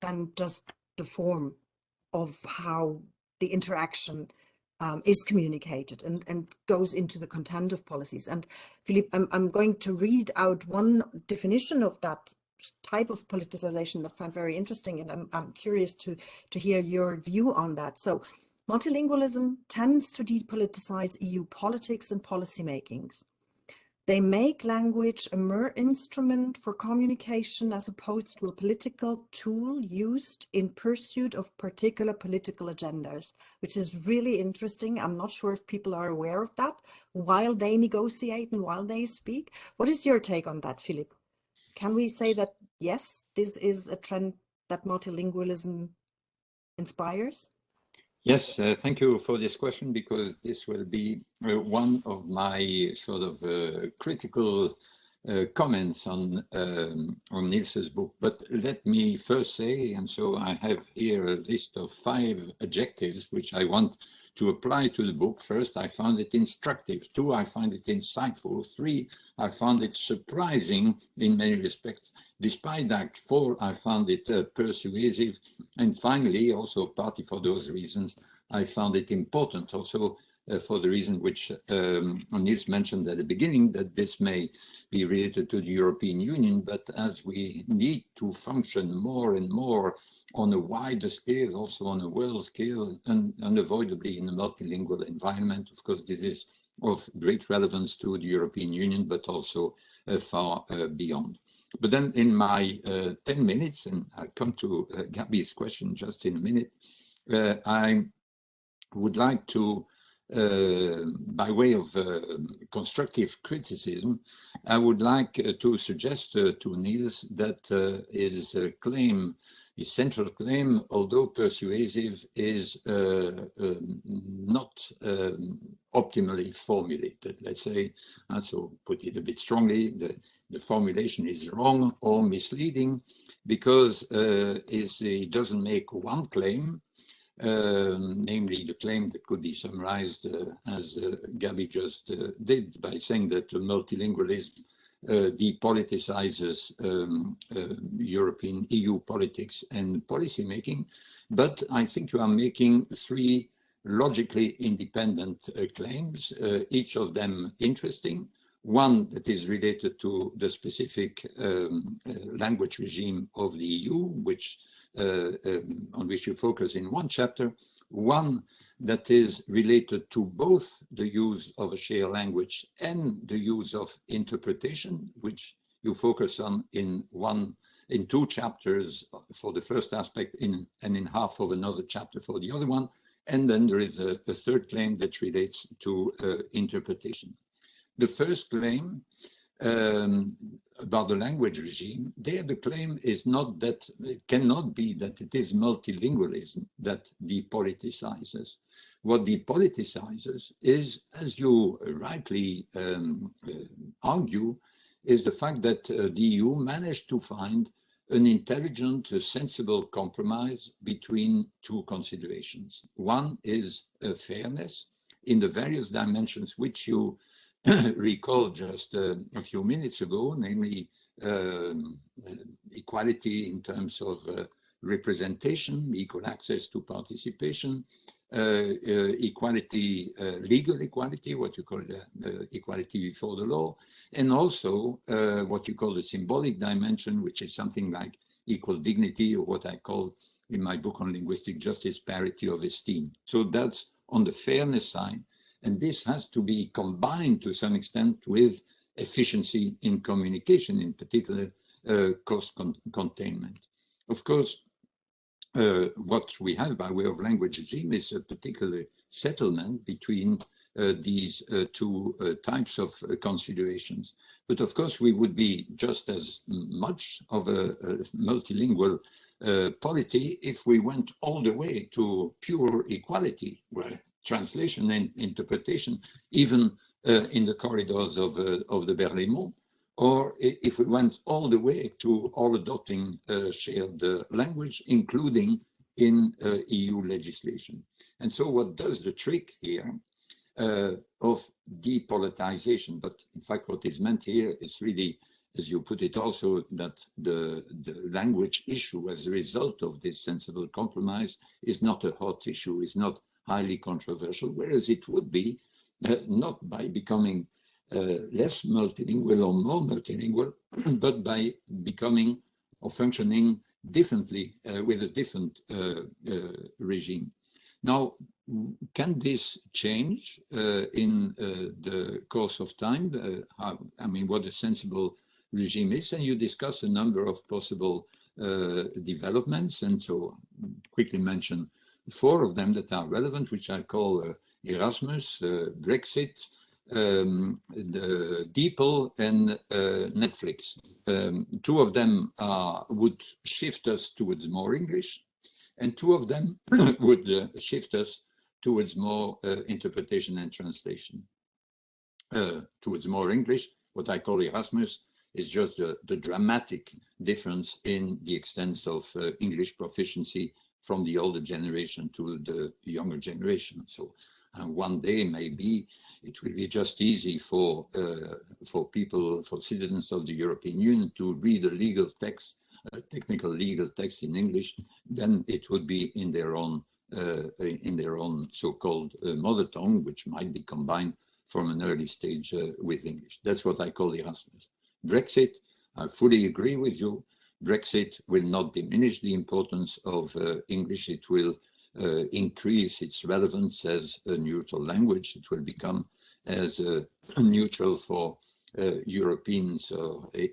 than just the form of how the interaction is communicated and goes into the content of policies. And Philippe, I'm going to read out one definition of that type of politicization that I find very interesting, and I'm curious to hear your view on that. So, multilingualism tends to depoliticize EU politics and policy makings. They make language a mere instrument for communication as opposed to a political tool used in pursuit of particular political agendas, which is really interesting. I'm not sure if people are aware of that while they negotiate and while they speak. What is your take on that, Philippe? Can we say that, yes, this is a trend that multilingualism inspires? Yes, thank you for this question, because this will be one of my sort of critical comments on Nils's book, but let me first say, and so I have here a list of 5 adjectives which I want to apply to the book. First, I found it instructive. 2, I find it insightful. 3, I found it surprising in many respects. Despite that, 4, I found it persuasive. And finally, also partly for those reasons, I found it important also for the reason which Nils mentioned at the beginning, that this may be related to the European Union, but as we need to function more and more on a wider scale, also on a world scale, and unavoidably in a multilingual environment, of course, this is of great relevance to the European Union, but also far beyond. But then in my 10 minutes, and I'll come to Gabby's question just in a minute, I would like to by way of constructive criticism, I would like to suggest to Nils that his claim, his central claim, although persuasive, is not optimally formulated, let's say, and so put it a bit strongly, the formulation is wrong or misleading, because he doesn't make one claim, namely the claim that could be summarized as Gabby just did, by saying that multilingualism depoliticizes European EU politics and policymaking. But I think you are making 3 logically independent claims, each of them interesting. One that is related to the specific language regime of the EU, which on which you focus in one chapter, one that is related to both the use of a shared language and the use of interpretation, which you focus on in 2 chapters for the first aspect, and in half of another chapter for the other one. And then there is a 3rd claim that relates to interpretation. The first claim about the language regime, there the claim is not that, it cannot be that it is multilingualism that depoliticizes. What depoliticizes is, as you rightly argue, is the fact that the EU managed to find an intelligent, sensible compromise between 2 considerations. One is fairness in the various dimensions which you recall just a few minutes ago, namely equality in terms of representation, equal access to participation, equality, legal equality, what you call equality before the law, and also what you call the symbolic dimension, which is something like equal dignity, or what I call in my book on linguistic justice, parity of esteem. So that's on the fairness side. And this has to be combined to some extent with efficiency in communication, in particular cost containment. Of course, what we have by way of language regime is a particular settlement between these 2 types of considerations. But of course, we would be just as much of a multilingual polity if we went all the way to pure equality, where translation and interpretation, even in the corridors of the Berlaymont, or if we went all the way to all adopting shared language, including in EU legislation. And so what does the trick here of depoliticization, but in fact what is meant here is really, as you put it also, that the language issue as a result of this sensible compromise is not a hot issue, is not highly controversial, whereas it would be not by becoming less multilingual or more multilingual, but by becoming or functioning differently with a different regime. Now, can this change in the course of time? What a sensible regime is, and you discuss a number of possible developments, and so quickly mention 4 of them that are relevant, which I call Erasmus, Brexit, the DePol, and Netflix. 2 of them would shift us towards more English, and 2 of them would shift us towards more interpretation and translation. Towards more English, what I call Erasmus, is just the dramatic difference in the extent of English proficiency from the older generation to the younger generation. So one day maybe it will be just easy for people, for citizens of the European Union to read a legal text, a technical legal text in English, then it would be in their own so-called mother tongue, which might be combined from an early stage with English. That's what I call Erasmus. Brexit, I fully agree with you. Brexit will not diminish the importance of English. It will increase its relevance as a neutral language. It will become as neutral for Europeans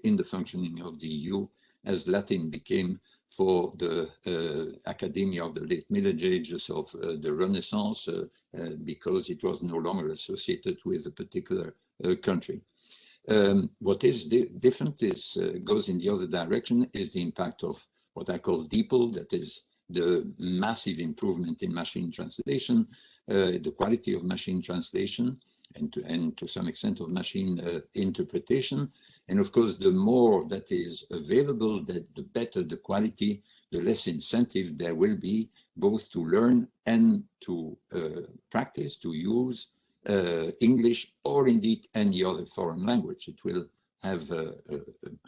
in the functioning of the EU as Latin became for the academia of the late Middle Ages, of the Renaissance, because it was no longer associated with a particular country. What is different is goes in the other direction is the impact of what I call DePol, that is the massive improvement in machine translation, the quality of machine translation, and to some extent of machine interpretation. And of course, the more that is available, the better the quality, the less incentive there will be both to learn and to practice, to use English or indeed any other foreign language. It will have a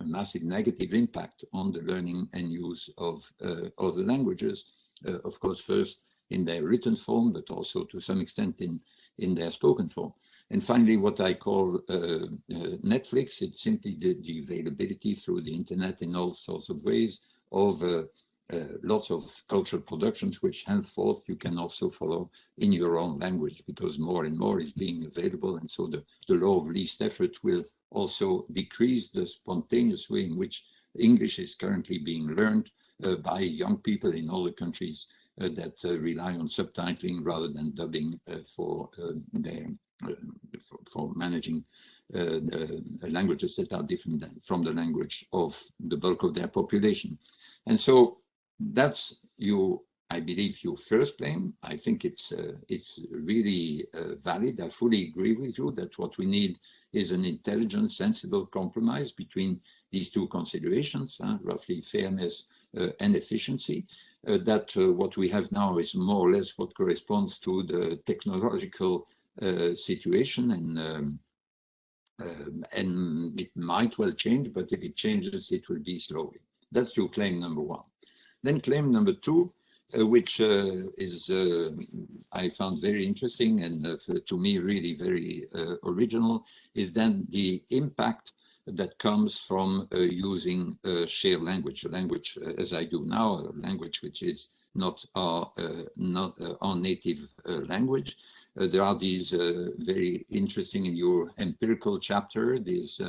massive negative impact on the learning and use of other languages, of course, first in their written form, but also to some extent in their spoken form. And finally, what I call Netflix, it's simply the availability through the internet in all sorts of ways of lots of cultural productions, which henceforth you can also follow in your own language, because more and more is being available. And so the law of least effort will also decrease the spontaneous way in which English is currently being learned by young people in all the countries that rely on subtitling rather than dubbing for managing languages that are different from the language of the bulk of their population. And so that's I believe, your first claim. I think it's really valid. I fully agree with you that what we need is an intelligent, sensible compromise between these two considerations, roughly fairness and efficiency. That what we have now is more or less what corresponds to the technological situation, and it might well change, but if it changes, it will be slowly. That's your claim number one. Then claim number two, which is I found very interesting and to me really very original, is then the impact that comes from using shared language, a language as I do now, a language which is not our native language. There are these very interesting in your empirical chapter, these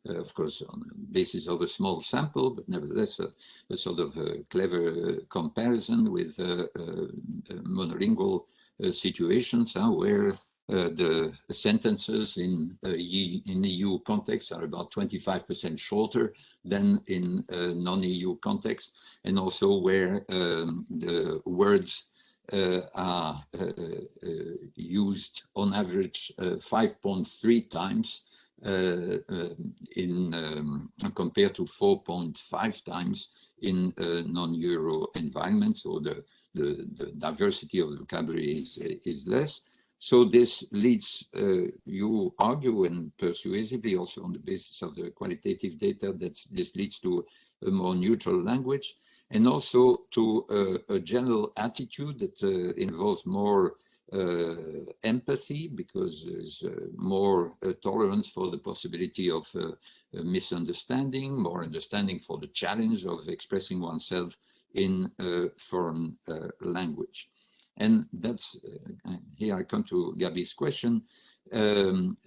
of course on the basis of a small sample, but nevertheless a sort of clever comparison with monolingual situations where the sentences in EU context are about 25% shorter than in non-EU context, and also where the words are used on average 5.3 times compared to 4.5 times in non-Euro environments, or the diversity of vocabulary is less. So this leads, you argue, and persuasively also on the basis of the qualitative data, that this leads to a more neutral language, and also to a general attitude that involves more empathy, because there's more tolerance for the possibility of misunderstanding, more understanding for the challenge of expressing oneself in a foreign language. And that's, here I come to Gabi's question.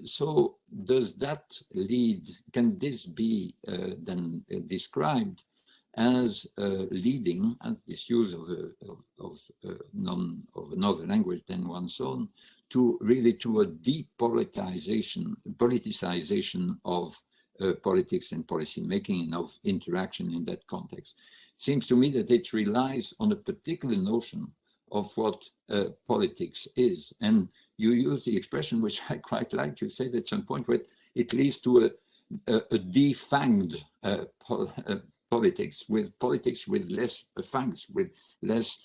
So does that lead, can this be then described as leading, and this use of another language than one's own, to really to a depoliticization of politics and policy making and of interaction in that context? It seems to me that it relies on a particular notion of what politics is. And you use the expression, which I quite like, you said at some point, where it leads to a defanged politics with less fangs, with less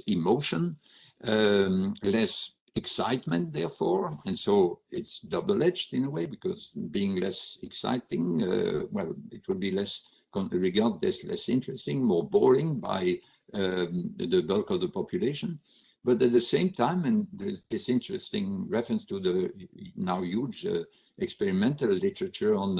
emotion, less excitement, therefore, and so it's double-edged in a way, because being less exciting, well, it will be less regarded as less interesting, more boring by the bulk of the population. But at the same time, and there's this interesting reference to the now huge experimental literature on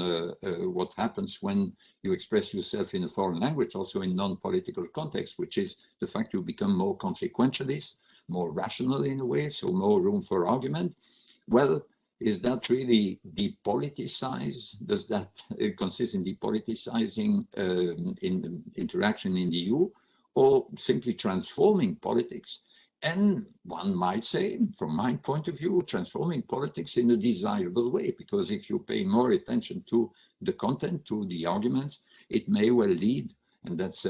what happens when you express yourself in a foreign language, also in non-political context, which is the fact you become more consequentialist, more rational in a way, so more room for argument. Well, is that really depoliticize? Does that consist in depoliticizing in interaction in the EU, or simply transforming politics? And one might say, from my point of view, transforming politics in a desirable way, because if you pay more attention to the content, to the arguments, it may well lead, and that's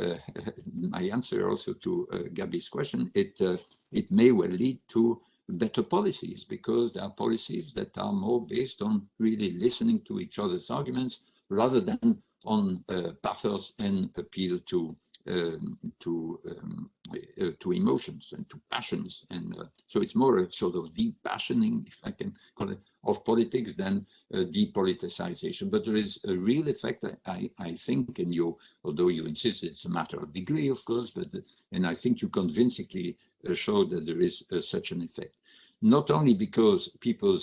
my answer also to Gabi's question, it may well lead to better policies, because there are policies that are more based on really listening to each other's arguments rather than on pathos and appeal to emotions and to passions, and so it's more a sort of depassioning, if I can call it, of politics than depoliticization. But there is a real effect, I think, and you, although you insist it's a matter of degree, of course, but and I think you convincingly show that there is such an effect, not only because people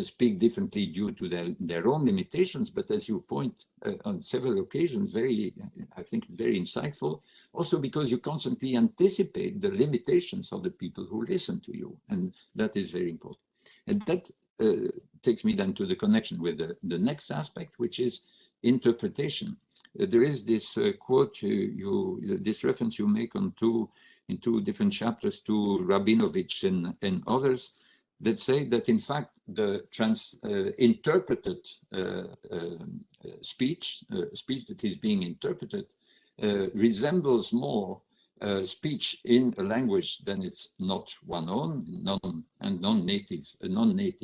speak differently due to their own limitations, but as you point on several occasions, I think very insightful, also because you constantly anticipate the limitations of the people who listen to you, and that is very important. And that takes me then to the connection with the next aspect, which is interpretation. There is this quote, this reference you make in two different chapters to Rabinovich and others, that say that in fact the interpreted speech that is being interpreted resembles more speech in a language than it's not one own, non-native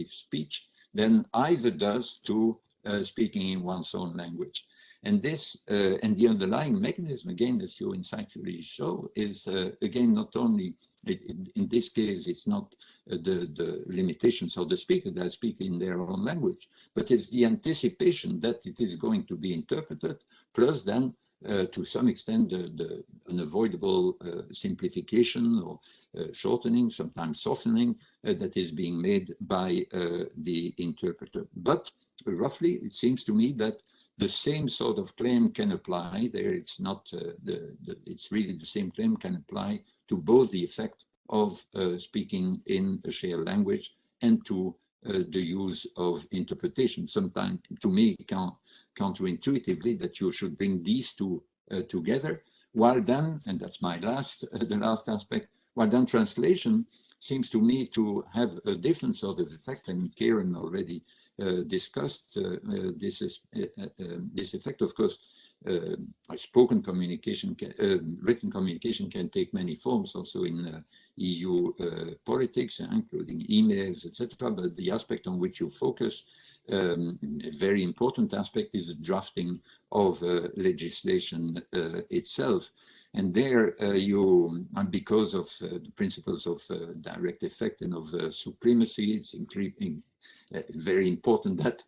speech, than either does to speaking in one's own language. And this and the underlying mechanism, again, as you insightfully show, is again not only in this case it's not the limitations of the speaker that speak in their own language, but it's the anticipation that it is going to be interpreted, plus then to some extent the unavoidable simplification or shortening, sometimes softening, that is being made by the interpreter. But roughly, it seems to me that the same sort of claim can apply there. It's not it's really the same claim can apply to both the effect of speaking in a shared language and to the use of interpretation. Sometimes, to me, counterintuitively, that you should bring these two together, while then, and that's my the last aspect, while then translation seems to me to have a different sort of effect, and Karen already discussed this effect. Of course, spoken communication, written communication can take many forms, also in EU politics, including emails, etc. But the aspect on which you focus, a very important aspect, is the drafting of legislation itself. And there because of the principles of direct effect and of supremacy, it's very important that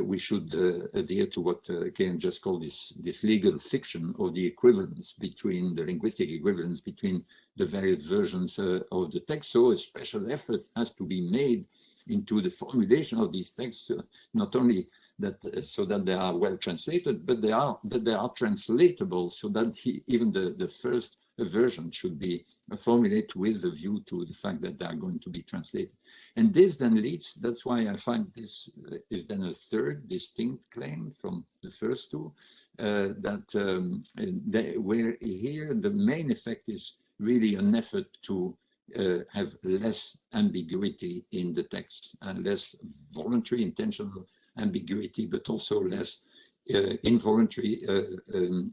we should adhere to what Karen just called this legal fiction, or the equivalence between the linguistic equivalence between the various versions of the text. So a special effort has to be made into the formulation of these texts, not only that so that they are well translated, but that they are translatable, so that even the first version should be formulated with a view to the fact that they are going to be translated. And this then leads, that's why I find this is then a third distinct claim from the first two, where here the main effect is really an effort to have less ambiguity in the text, and less voluntary, intentional ambiguity, but also less involuntary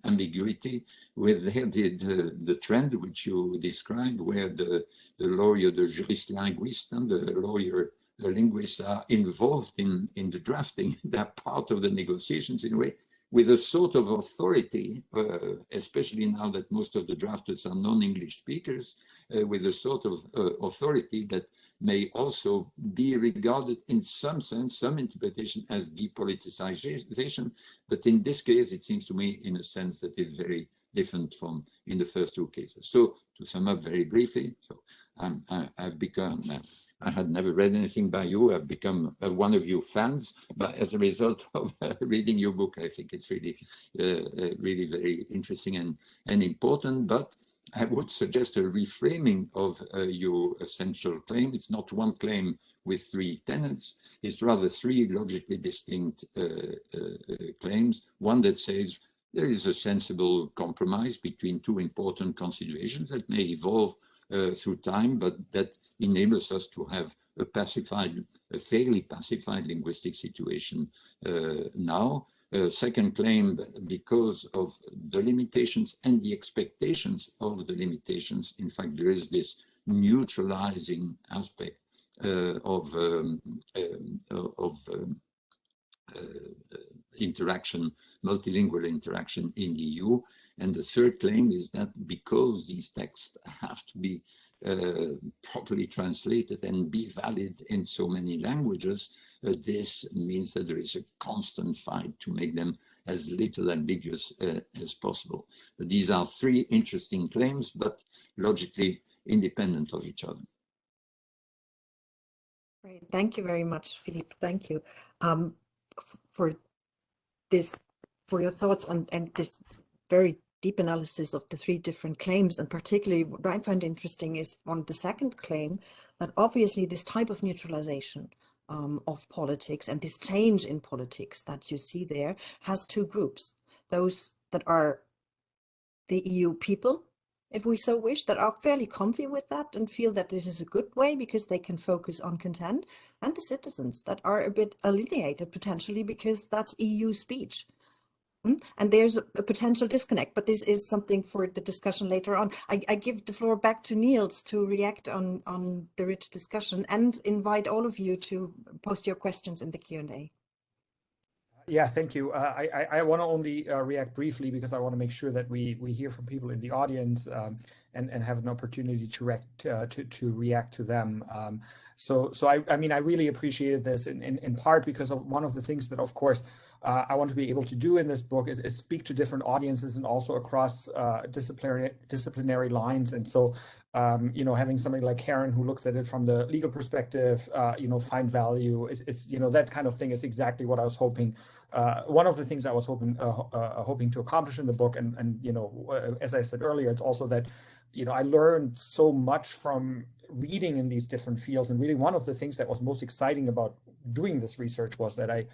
ambiguity, with the trend which you described, where the lawyer, the jurist linguiste, and the lawyer the linguists are involved in the drafting. They're part of the negotiations in a way, with a sort of authority, especially now that most of the drafters are non-English speakers, with a sort of authority that may also be regarded in some sense, some interpretation, as depoliticization. But in this case, it seems to me, in a sense, that is very different from in the first two cases. So to sum up very briefly, so I've become, I had never read anything by you. I've become one of your fans, but as a result of reading your book, I think it's really, really very interesting and important. But I would suggest a reframing of your essential claim. It's not one claim with three tenets. It's rather three logically distinct claims. One that says there is a sensible compromise between two important considerations that may evolve through time, but that enables us to have a fairly pacified linguistic situation now. Second claim, because of the limitations and the expectations of the limitations, in fact, there is this neutralizing aspect of interaction, multilingual interaction in the EU. And the third claim is that because these texts have to be properly translated and be valid in so many languages, this means that there is a constant fight to make them as little ambiguous as possible. But these are three interesting claims, but logically independent of each other. Great. Thank you very much, Philippe. Thank you for your thoughts on and this very deep analysis of the three different claims. And particularly what I find interesting is on the second claim, that obviously this type of neutralization of politics and this change in politics that you see there has two groups. Those that are the EU people, if we so wish, that are fairly comfy with that and feel that this is a good way because they can focus on content, and the citizens that are a bit alienated potentially because that's EU speech. And there's a potential disconnect, but this is something for the discussion later on. I give the floor back to Nils to react on the rich discussion and invite all of you to post your questions in the Q&A. Yeah, thank you. I want to only react briefly because I want to make sure that we hear from people in the audience and have an opportunity to react to them. So I mean, I really appreciated this in part because of one of the things that, of course, I want to be able to do in this book is speak to different audiences and also across disciplinary lines. And so, you know, having somebody like Karen who looks at it from the legal perspective, you know, find value, it's you know, that kind of thing is exactly what I was hoping. One of the things I was hoping to accomplish in the book, and you know, as I said earlier, it's also that, you know, I learned so much from reading in these different fields. And really one of the things that was most exciting about doing this research was that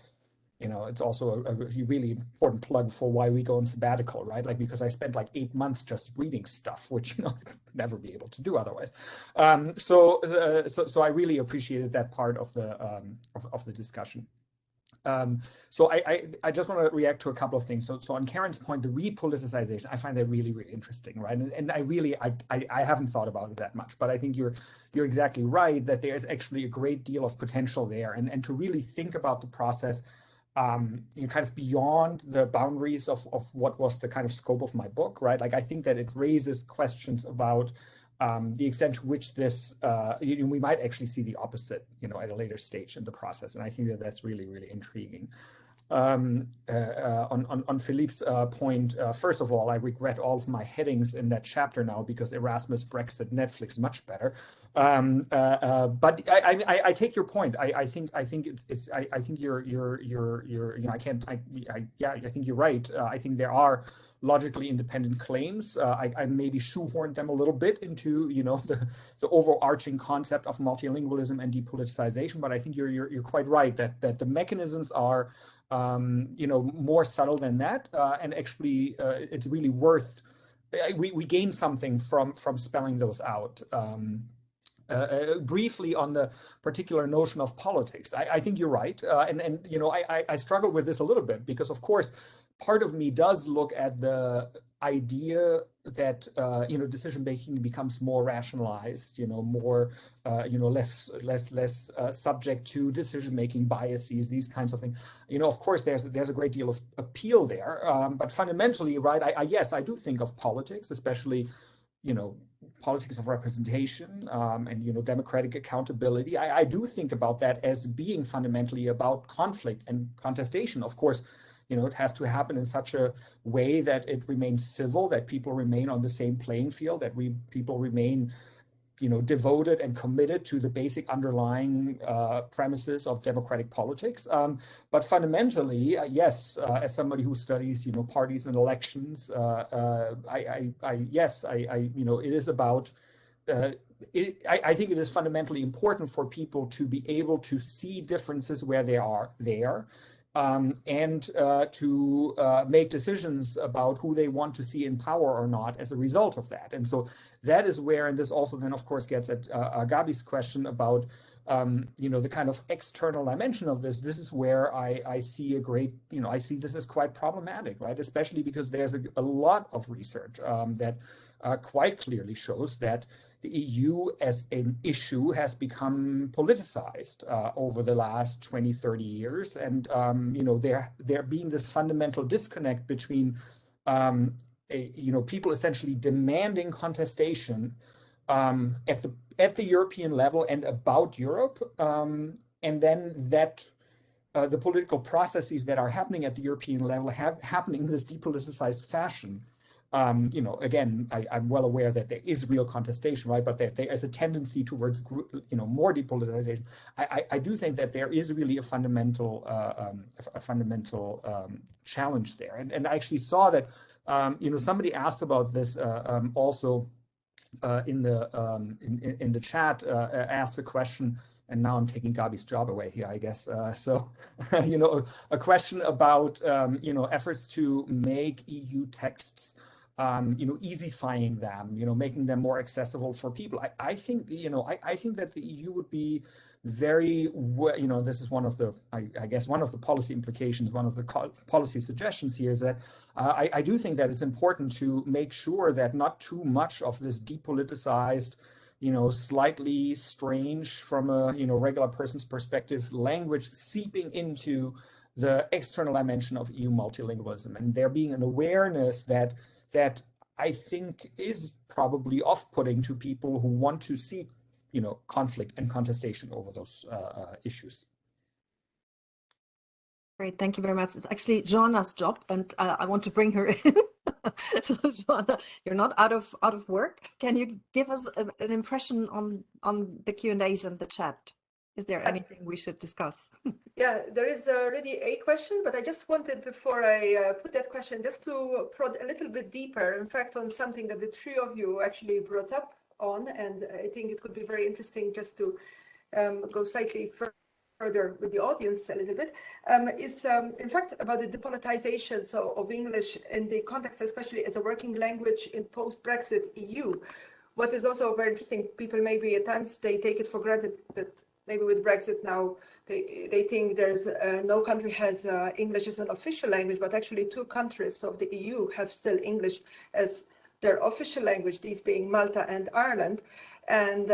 you know, it's also a really important plug for why we go on sabbatical, right? Like, because I spent like 8 months just reading stuff, which, you know, I'd never be able to do otherwise. So I really appreciated that part of the discussion. So I just want to react to a couple of things. So on Karen's point, the repoliticization, I find that really, really interesting, right? And I haven't thought about it that much, but I think you're exactly right that there's actually a great deal of potential there, and to really think about the process, you know, kind of beyond the boundaries of what was the kind of scope of my book, right? Like, I think that it raises questions about the extent to which this, we might actually see the opposite, you know, at a later stage in the process. And I think that that's really, really intriguing. On Philippe's point, first of all, I regret all of my headings in that chapter now because Erasmus, Brexit, Netflix, much better. But I take your point. I think you're you know, I think you're right. I think there are logically independent claims. I maybe shoehorned them a little bit into, you know, the overarching concept of multilingualism and depoliticization. But I think you're quite right that the mechanisms are, you know, more subtle than that, and actually it's really worth. We gain something from spelling those out. Briefly on the particular notion of politics, I think you're right, and you know, I struggle with this a little bit because, of course, part of me does look at the idea decision making becomes more rationalized, more less subject to decision making biases, these kinds of things. Of course, there's a great deal of appeal there, but fundamentally, right? Yes, I do think of politics, especially politics of representation and democratic accountability. I do think about that as being fundamentally about conflict and contestation. Of course, it has to happen in such a way that it remains civil, that people remain on the same playing field, that people remain devoted and committed to the basic underlying premises of democratic politics. But fundamentally, yes, as somebody who studies, parties and elections, it is about, I think it is fundamentally important for people to be able to see differences where they are there, and to make decisions about who they want to see in power or not as a result of that. And so that is where, and this also then of course gets at Gabi's question about the kind of external dimension of this. This is where I see a great, I see this as quite problematic, right? Especially because there's a lot of research that quite clearly shows that the EU as an issue has become politicized over the last 20, 30 years. And, there being this fundamental disconnect between, people essentially demanding contestation at the European level and about Europe. And then that the political processes that are happening at the European level happening in this depoliticized fashion. Again, I'm well aware that there is real contestation, right? But there is a tendency towards, more depoliticization. I do think that there is really a fundamental challenge there. And I actually saw that, somebody asked about this also in the chat, asked a question. And now I'm taking Gabi's job away here, I guess. A question about, efforts to make EU texts, easyfying them, making them more accessible for people. I think, I think that the EU would be very, this is one of the, I guess, one of the policy implications, one of the policy suggestions here is that I do think that it's important to make sure that not too much of this depoliticized, slightly strange from a, regular person's perspective, language seeping into the external dimension of EU multilingualism, and there being an awareness that I think is probably off-putting to people who want to see, conflict and contestation over those issues. Great, thank you very much. It's actually Joanna's job, and I want to bring her in. So, Joanna, you're not out of work. Can you give us an impression on the Q&As and the chat? Is there anything we should discuss? Yeah, there is already a question, but I just wanted, before I put that question, just to prod a little bit deeper, in fact, on something that the three of you actually brought up on, and I think it could be very interesting just to go slightly further with the audience a little bit, is in fact about the depolitization of English in the context, especially as a working language in post-Brexit EU. What is also very interesting, people maybe at times they take it for granted that maybe with Brexit now, they think there's no country has English as an official language, but actually 2 countries of the EU have still English as their official language, these being Malta and Ireland. And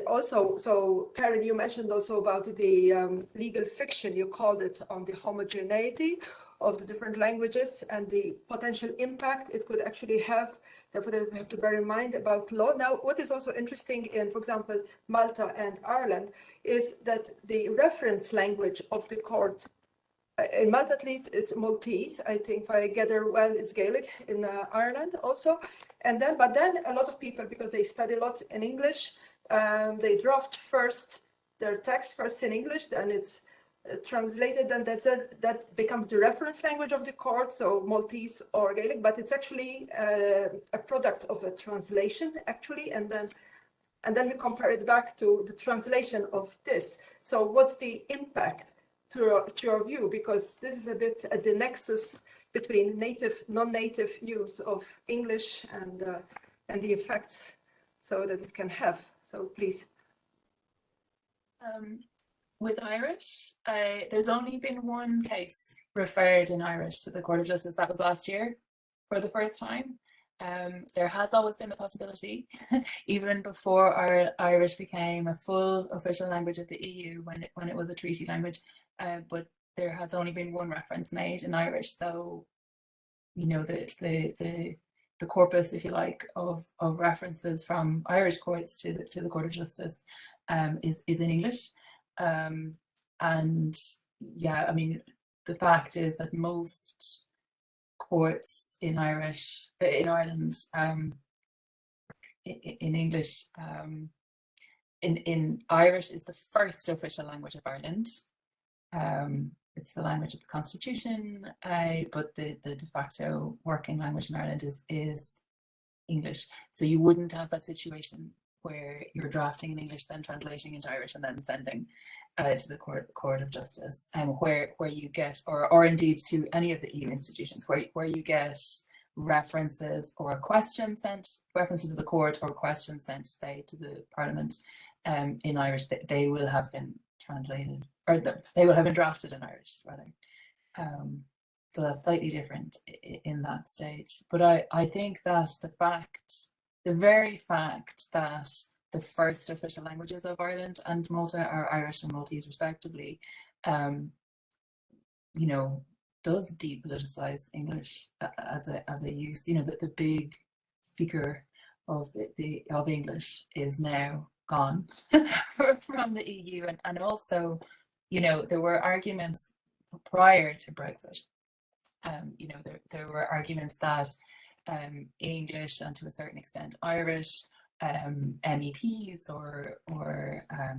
also, so Karen, you mentioned also about the legal fiction, you called it, on the homogeneity of the different languages and the potential impact it could actually have. Therefore, we have to bear in mind about law. Now, what is also interesting in, for example, Malta and Ireland is that the reference language of the court, in Malta at least, it's Maltese. I think if I gather well, it's Gaelic in Ireland also. And then, but then a lot of people, because they study a lot in English, they draft first their text first in English, then it's translated, and that becomes the reference language of the court, so Maltese or Gaelic, but it's actually a product of a translation, actually, and then we compare it back to the translation of this. So what's the impact to your view? Because this is a bit at the nexus between native, non-native use of English and the effects so that it can have. So please. With Irish, there's only been one case referred in Irish to the Court of Justice. That was last year for the first time. There has always been the possibility, even before our Irish became a full official language of the EU when it was a treaty language, but there has only been one reference made in Irish. So, you know, the corpus, if you like, of references from Irish courts to the Court of Justice is in English. And yeah, I mean, the fact is that most courts in Ireland in English. In Irish is the first official language of Ireland. It's the language of the Constitution, but the de facto working language in Ireland is English. So you wouldn't have that situation where you're drafting in English, then translating into Irish, and then sending to the Court of Justice, where you get, or indeed to any of the EU institutions, where you get references or a question sent, references to the court or questions sent, say, to the Parliament in Irish. They will have been translated, or they will have been drafted in Irish, rather. So that's slightly different in that stage. But I think that the very fact that the first official languages of Ireland and Malta are Irish and Maltese respectively, you know, does depoliticize English as a use. You know, that the big speaker of English is now gone from the EU, and also, you know, there were arguments prior to Brexit. You know, there were arguments that English and to a certain extent Irish MEPs or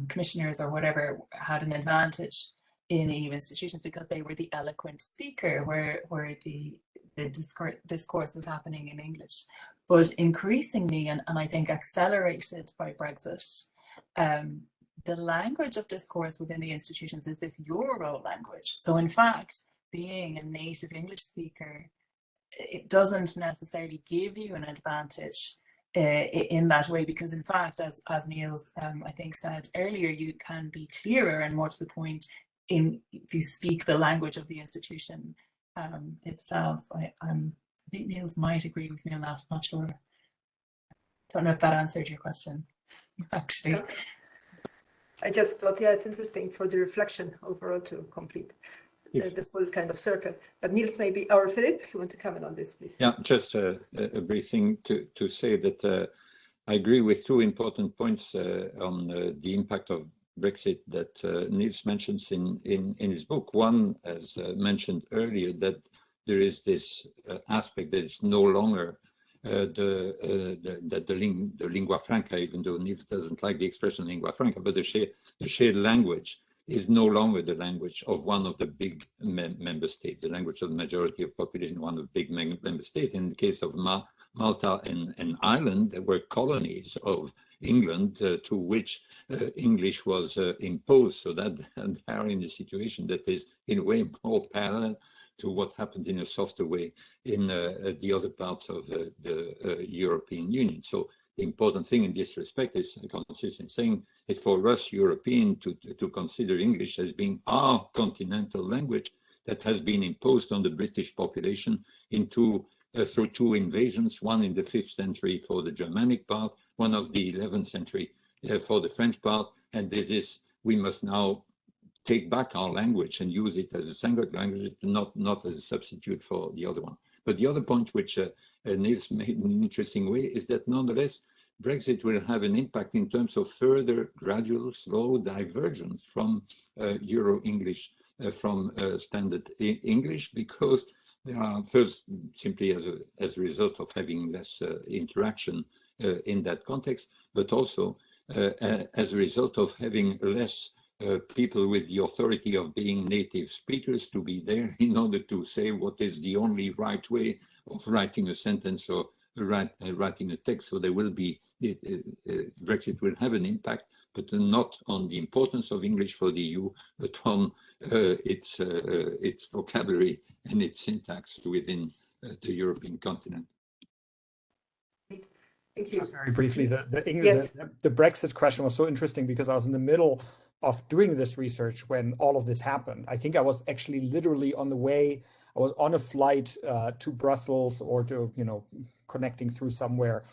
commissioners or whatever had an advantage in EU institutions because they were the eloquent speaker, where the discourse was happening in English. But increasingly, and I think accelerated by Brexit, the language of discourse within the institutions is this Euro language. So in fact, being a native English speaker, it doesn't necessarily give you an advantage in that way, because in fact, as Nils I think said earlier, you can be clearer and more to the point if you speak the language of the institution itself. I think Nils might agree with me on that. I'm not sure. Don't know if that answered your question, actually. Yeah. I just thought, yeah, it's interesting for the reflection overall to complete the full kind of circle. But Nils, maybe, or Philippe, you want to comment on this, please? Yeah, just a brief thing to say that I agree with two important points on the impact of Brexit that Nils mentions in his book. One, as mentioned earlier, that there is this aspect that is no longer the lingua franca, even though Nils doesn't like the expression lingua franca, but the shared language is no longer the language of one of the big member states, the language of the majority of population, one of the big member states. In the case of Malta and Ireland, there were colonies of England to which English was imposed, so that they are in a situation that is in a way more parallel to what happened in a softer way in the other parts of the European Union. So the important thing in this respect is consistent saying that for us European to consider English as being our continental language that has been imposed on the British population through two invasions, one in the 5th century for the Germanic part, one of the 11th century for the French part, and we must now take back our language and use it as a second language, not as a substitute for the other one. But the other point which Nils made in an interesting way is that nonetheless, Brexit will have an impact in terms of further gradual, slow divergence from Euro-English, from standard English, because first, simply as a result of having less interaction in that context, but also as a result of having less people with the authority of being native speakers to be there in order to say what is the only right way of writing a sentence or writing a text. So there will be, Brexit will have an impact, but not on the importance of English for the EU, but on its vocabulary and its syntax within the European continent. Thank you. Just very briefly, Yes. the Brexit question was so interesting because I was in the middle of doing this research when all of this happened. I think I was actually literally on the way. I was on a flight to Brussels or to, connecting through somewhere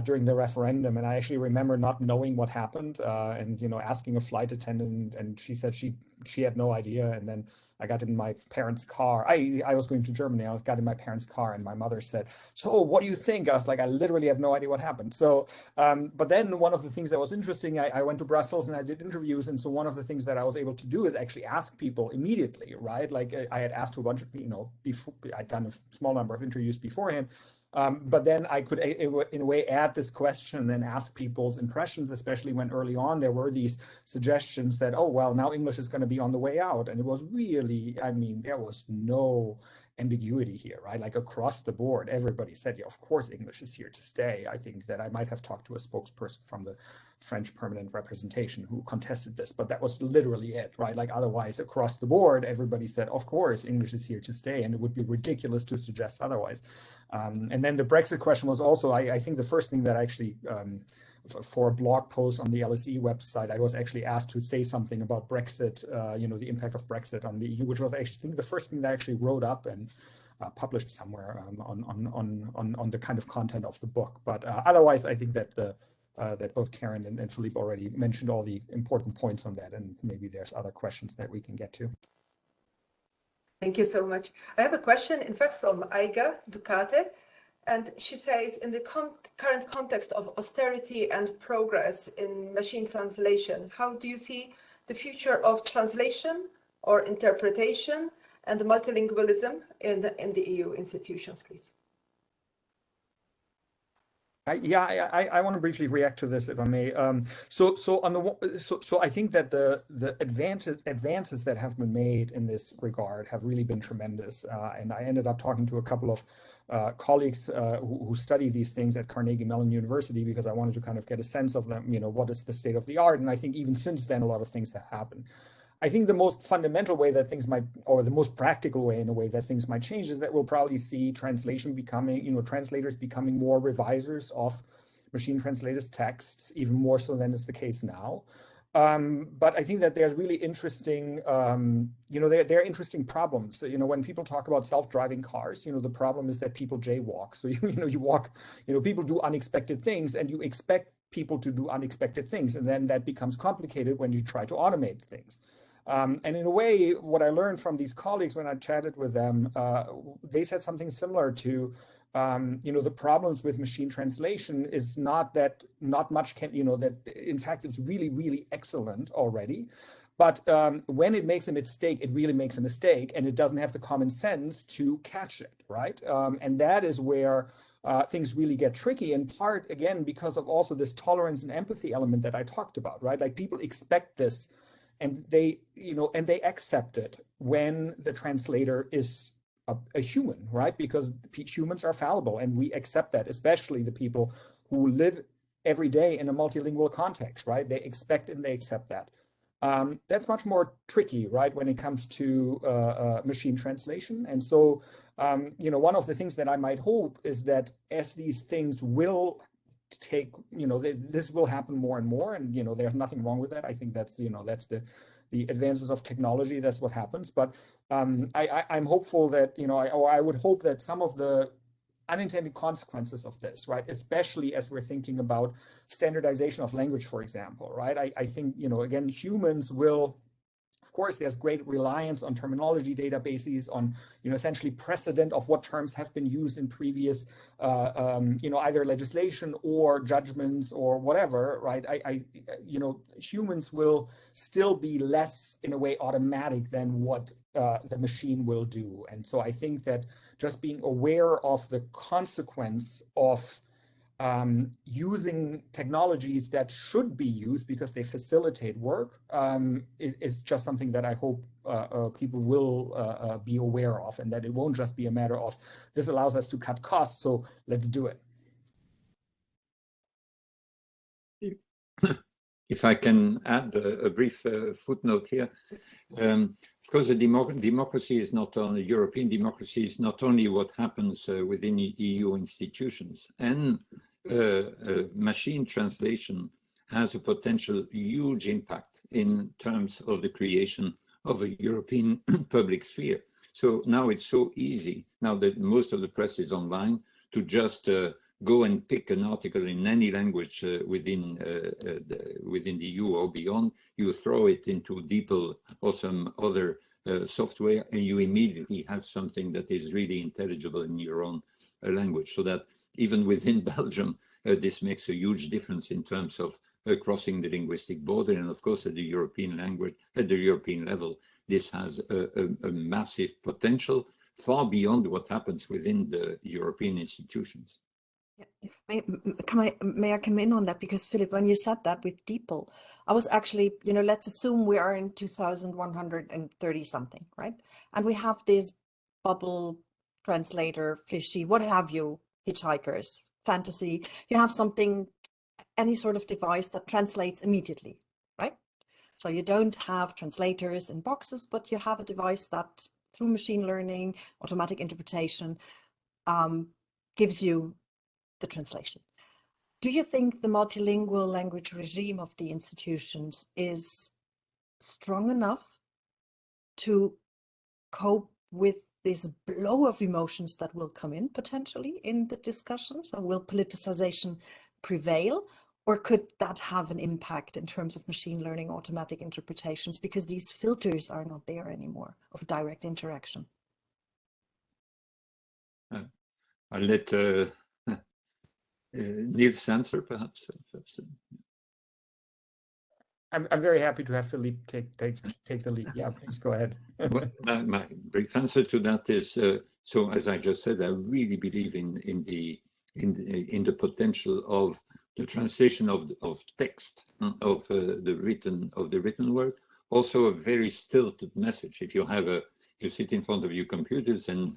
during the referendum, and I actually remember not knowing what happened, and asking a flight attendant, and she said she had no idea. And then I got in my parents' car. I was going to Germany. I got in my parents' car, and my mother said, "So what do you think?" I was like, I literally have no idea what happened. So, but then one of the things that was interesting, I went to Brussels and I did interviews, and so one of the things that I was able to do is actually ask people immediately, right? Like I had asked a bunch of, before I'd done a small number of interviews beforehand. But then I could, in a way, add this question and ask people's impressions, especially when early on there were these suggestions that, oh, well, now English is going to be on the way out. And it was really, I mean, there was no ambiguity here, right? Like across the board, everybody said, yeah, of course, English is here to stay. I think that I might have talked to a spokesperson from the French permanent representation who contested this, but that was literally it, right? Like otherwise, across the board, everybody said, of course, English is here to stay, and it would be ridiculous to suggest otherwise. And then the Brexit question was also, I think the first thing that actually, for a blog post on the LSE website, I was actually asked to say something about Brexit, the impact of Brexit on the EU, which was actually, I think, the first thing that I actually wrote up and published somewhere on the kind of content of the book. But otherwise, I think that that both Karen and Philippe already mentioned all the important points on that, and maybe there's other questions that we can get to. Thank you so much. I have a question, in fact, from Aiga Ducate, and she says, in the current context of austerity and progress in machine translation, how do you see the future of translation or interpretation and multilingualism in the EU institutions, please? I want to briefly react to this, if I may. So I think that the advances that have been made in this regard have really been tremendous. And I ended up talking to a couple of colleagues who study these things at Carnegie Mellon University, because I wanted to kind of get a sense of them, what is the state of the art. And I think even since then, a lot of things have happened. I think the most fundamental way that things might, or the most practical way in a way that things might change, is that we'll probably see translation becoming, translators becoming more revisers of machine translated texts, even more so than is the case now. But I think that there's really interesting, there are interesting problems. When people talk about self-driving cars, the problem is that people jaywalk. So, you walk, people do unexpected things, and you expect people to do unexpected things. And then that becomes complicated when you try to automate things. And in a way, what I learned from these colleagues when I chatted with them, they said something similar to, the problems with machine translation is not that not much can, that in fact it's really, really excellent already. But when it makes a mistake, it really makes a mistake, and it doesn't have the common sense to catch it, right? And that is where things really get tricky, in part, again, because of also this tolerance and empathy element that I talked about, right? Like people expect this, and they accept it when the translator is a human, right? Because humans are fallible, and we accept that, especially the people who live every day in a multilingual context, right? They expect and they accept that. That's much more tricky, right, when it comes to machine translation. And so, one of the things that I might hope is that as these things will take, this will happen more and more, and there's nothing wrong with that. I think that's that's the advances of technology. That's what happens. But I'm hopeful that I would hope that some of the unintended consequences of this, right, especially as we're thinking about standardization of language, for example, right, I think again, humans will. Of course, there's great reliance on terminology databases, on essentially precedent of what terms have been used in previous either legislation or judgments or whatever, right? Humans will still be less, in a way, automatic than what the machine will do. And so I think that just being aware of the consequence of using technologies that should be used because they facilitate work is just something that I hope people will be aware of, and that it won't just be a matter of this allows us to cut costs, so let's do it. If I can add a brief footnote here, of course, the democracy is not only European democracy is not only what happens within EU institutions, and machine translation has a potential huge impact in terms of the creation of a European public sphere. So now it's so easy, now that most of the press is online, to just go and pick an article in any language within the EU or beyond. You throw it into DeepL or some other software, and you immediately have something that is really intelligible in your own language. So that even within Belgium, this makes a huge difference in terms of crossing the linguistic border. And of course, at the European level, this has a massive potential, far beyond what happens within the European institutions. Yeah. May I come in on that? Because Philip, when you said that with DeepL, I was actually, let's assume we are in 2130 something, right? And we have this bubble translator, fishy, what have you, hitchhikers, fantasy. You have something, any sort of device that translates immediately, right? So you don't have translators in boxes, but you have a device that through machine learning, automatic interpretation, gives you the translation. Do you think the multilingual language regime of the institutions is strong enough to cope with this blow of emotions that will come in potentially in the discussions? Or will politicization prevail? Or could that have an impact in terms of machine learning, automatic interpretations, because these filters are not there anymore of direct interaction? I'll let Nils answer, perhaps. I'm very happy to have Philippe take the lead. Yeah, please go ahead. Well, my brief answer to that is, so as I just said, I really believe in the potential of the translation of text, of the written word. Also a very stilted message. If you have you sit in front of your computers and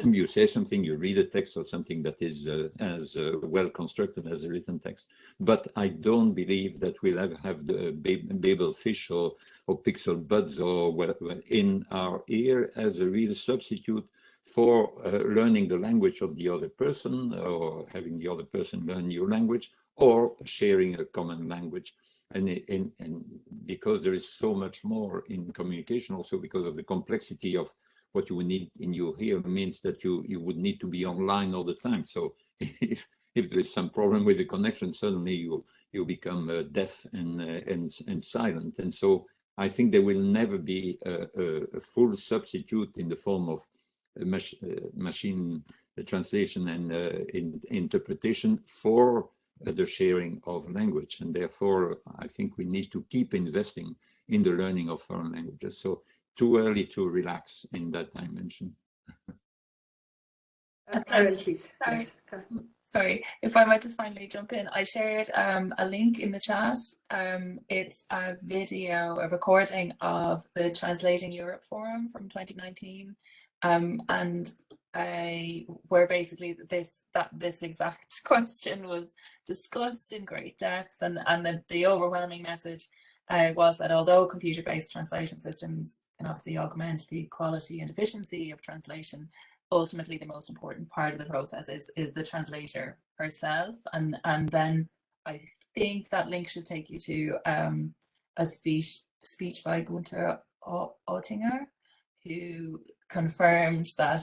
you say something, you read a text or something that is as well constructed as a written text. But I don't believe that we'll ever have the Babel fish or pixel buds or in our ear as a real substitute for learning the language of the other person, or having the other person learn your language, or sharing a common language. And because there is so much more in communication, also because of the complexity of what you would need in your ear, means that you would need to be online all the time. So if there is some problem with the connection, suddenly you become deaf and silent. And so I think there will never be a full substitute in the form of machine translation and interpretation for the sharing of language. And therefore, I think we need to keep investing in the learning of foreign languages. So too early to relax in that dimension. Karen, please. Sorry. Yes. Sorry, if I might just finally jump in. I shared a link in the chat. It's a video, a recording of the Translating Europe Forum from 2019. And where basically this exact question was discussed in great depth, and the overwhelming message was that although computer-based translation systems can obviously augment the quality and efficiency of translation, ultimately the most important part of the process is the translator herself. And then I think that link should take you to a speech by Gunther Oettinger, who confirmed that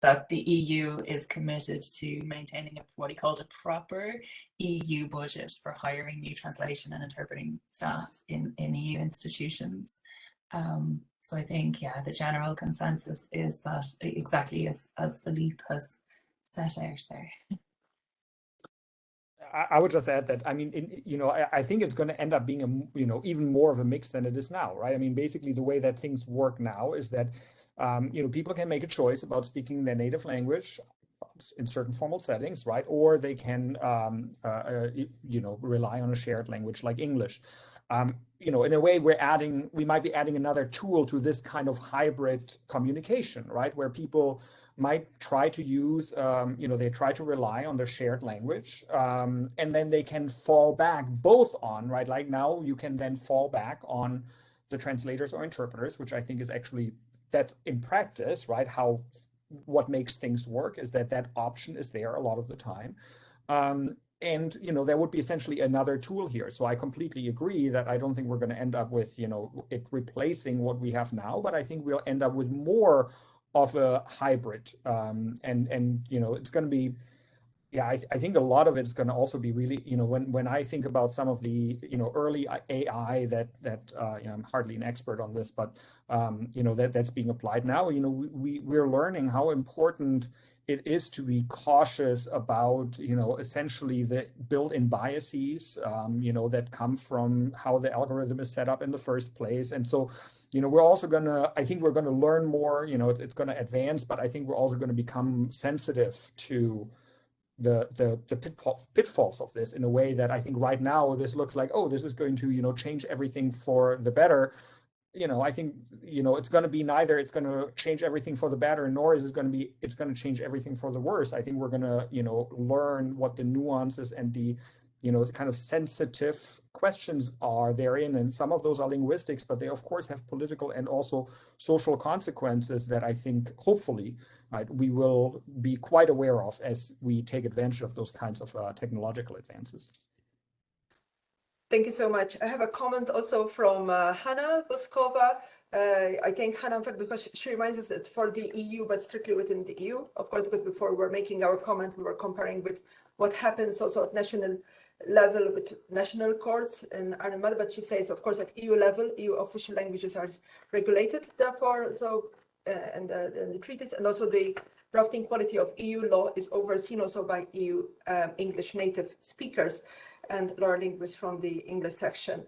that the EU is committed to maintaining what he called a proper EU budget for hiring new translation and interpreting staff in EU institutions. So I think, yeah, the general consensus is that exactly as Philippe has set out there. I would just add that, I mean, I think it's going to end up being even more of a mix than it is now, right? I mean, basically the way that things work now is that, people can make a choice about speaking their native language in certain formal settings, right? Or they can, rely on a shared language like English. In a way, we might be adding another tool to this kind of hybrid communication, right? Where people might try to use, they try to rely on their shared language, and then they can fall back both on, right? Like now you can then fall back on the translators or interpreters, which I think is actually, that's in practice, right? What makes things work is that option is there a lot of the time. And there would be essentially another tool here. So I completely agree that I don't think we're going to end up with it replacing what we have now, but I think we'll end up with more of a hybrid, and you know, it's going to be, yeah, I think a lot of it is going to also be really, you know, when I think about some of the, you know, early AI that you know, I'm hardly an expert on this, but you know, that's being applied now. You know, we're learning how important it is to be cautious about, you know, essentially the built-in biases, you know, that come from how the algorithm is set up in the first place. And so, you know, we're also going to, I think we're going to learn more, you know, it's going to advance, but I think we're also going to become sensitive to the pitfalls of this in a way that I think right now this looks like, oh, this is going to, you know, change everything for the better. You know, I think, you know, it's going to be neither it's going to change everything for the better, nor is it going to be, it's going to change everything for the worse. I think we're going to, you know, learn what the nuances and the, you know, kind of sensitive questions are therein. And some of those are linguistics, but they of course have political and also social consequences that I think hopefully, right, we will be quite aware of as we take advantage of those kinds of technological advances. Thank you so much. I have a comment also from Hanna Boskova. I thank Hanna, in fact, because she reminds us that for the EU, but strictly within the EU, of course, because before we were making our comment, we were comparing with what happens also at national level with national courts in Ireland, but she says, of course, at EU level, EU official languages are regulated, therefore, so, and the treaties, and also the drafting quality of EU law is overseen also by EU English native speakers and Laura linguists from the English section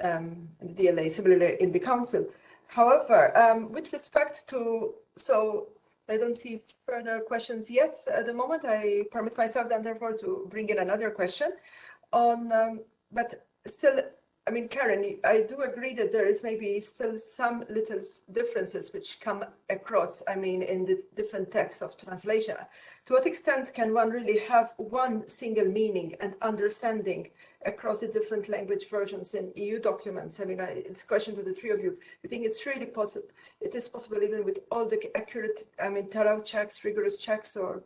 and the DLA, similarly in the council. However, with respect to, so I don't see further questions yet at the moment. I permit myself then therefore to bring in another question on, but still, I mean, Karen, I do agree that there is maybe still some little differences which come across, I mean, in the different texts of translation. To what extent can one really have one single meaning and understanding across the different language versions in EU documents? I mean, it's a question to the three of you. You think it's really possible? It is possible even with all the accurate, I mean, thorough checks, rigorous checks, or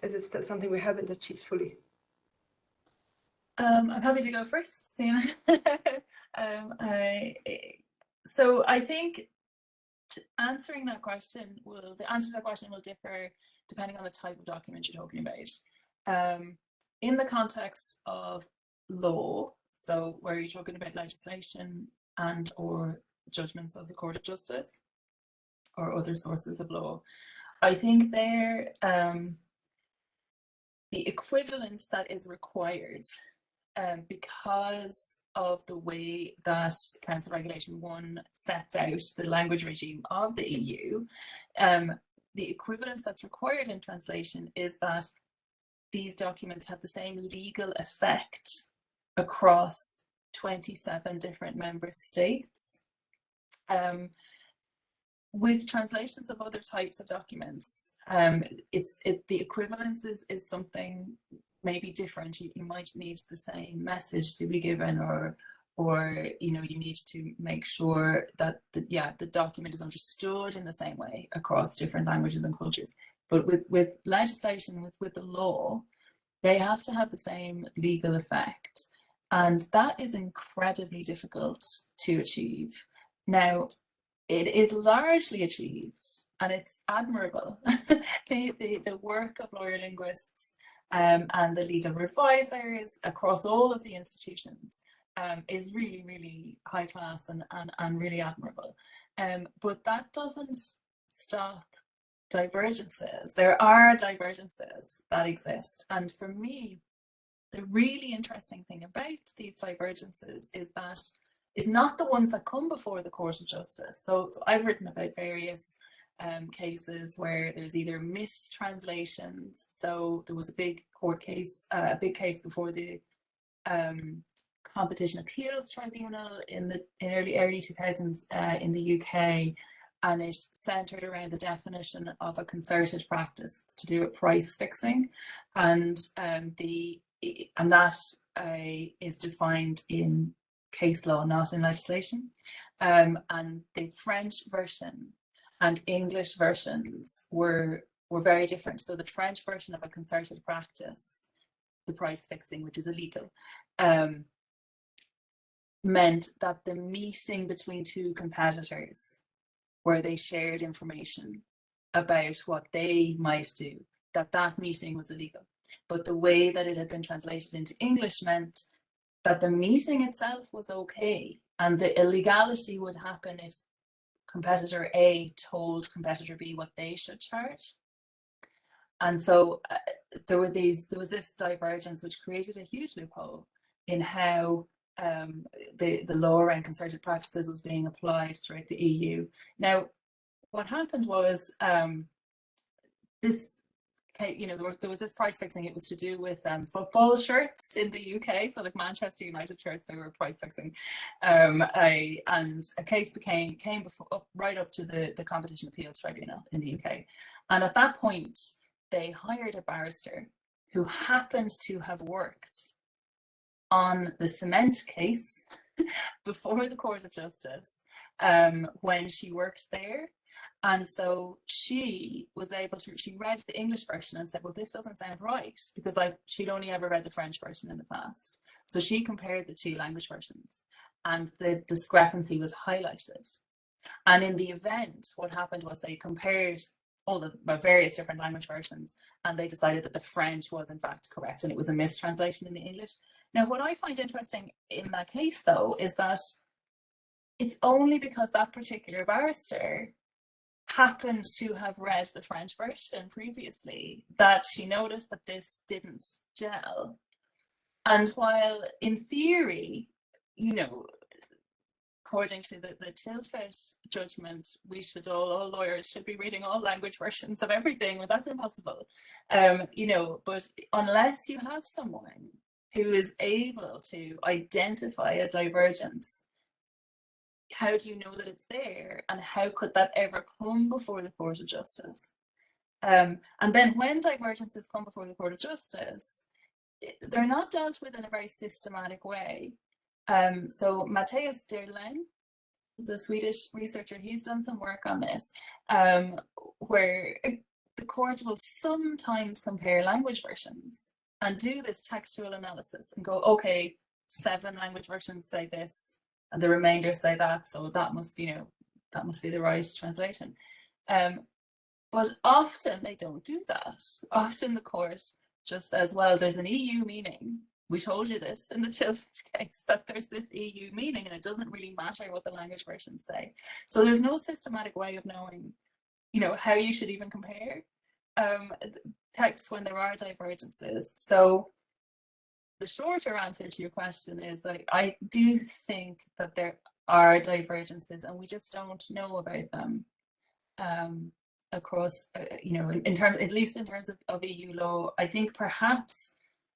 is it still something we haven't achieved fully? I'm happy to go first, Sienna. So I think answering that question the answer to that question will differ depending on the type of document you're talking about. In the context of law, so where you're talking about legislation and or judgments of the Court of Justice or other sources of law, I think there the equivalence that is required because of the way that Council Regulation 1 sets out the language regime of the EU, the equivalence that's required in translation is that these documents have the same legal effect across 27 different member states. With translations of other types of documents, the equivalence is something maybe different. You might need the same message to be given, or you know, you need to make sure that the document is understood in the same way across different languages and cultures. But with legislation, with the law, they have to have the same legal effect, and that is incredibly difficult to achieve. Now, it is largely achieved, and it's admirable. The work of lawyer linguists and the legal advisors across all of the institutions is really, really high class and really admirable. But that doesn't stop divergences. There are divergences that exist. And for me, the really interesting thing about these divergences is that it's not the ones that come before the Court of Justice. So I've written about various cases where there's either mistranslations. So there was a big court case, a big case before the Competition Appeals Tribunal in the early 2000s in the UK, and it centered around the definition of a concerted practice to do with price fixing, and that is defined in case law, not in legislation. And the French version and English versions were very different. So the French version of a concerted practice, the price fixing, which is illegal, meant that the meeting between two competitors where they shared information about what they might do, that meeting was illegal. But the way that it had been translated into English meant that the meeting itself was okay, and the illegality would happen if competitor A told competitor B what they should charge. And so there was this divergence, which created a huge loophole in how the law around concerted practices was being applied throughout the EU. Now, what happened was this, you know, there was this price fixing. It was to do with football shirts in the UK. So like Manchester United shirts, they were price fixing. And a case came right up to the Competition Appeals Tribunal in the UK. And at that point, they hired a barrister who happened to have worked on the cement case before the Court of Justice when she worked there. And so she was able to, she read the English version and said, well, this doesn't sound right, because she'd only ever read the French version in the past. So she compared the two language versions and the discrepancy was highlighted. And in the event, what happened was they compared all the various different language versions, and they decided that the French was in fact correct and it was a mistranslation in the English. Now, what I find interesting in that case, though, is that it's only because that particular barrister happened to have read the French version previously that she noticed that this didn't gel. And while in theory, you know, according to the Tilfit judgment, we should all lawyers should be reading all language versions of everything. Well, that's impossible, you know. But unless you have someone who is able to identify a divergence, how do you know that it's there, and how could that ever come before the Court of Justice? And then when divergences come before the Court of Justice, they're not dealt with in a very systematic way. So Mattias Derlin is a Swedish researcher. He's done some work on this, where the court will sometimes compare language versions and do this textual analysis and go, okay, 7 language versions say this and the remainder say that, so that must be, you know, that must be the right translation. But often they don't do that. Often the court just says, well, there's an EU meaning. We told you this in the Tilfit case, that there's this EU meaning, and it doesn't really matter what the language versions say. So there's no systematic way of knowing, you know, how you should even compare texts when there are divergences. So the shorter answer to your question is that I do think that there are divergences, and we just don't know about them across, you know, in terms, at least in terms of EU law. I think perhaps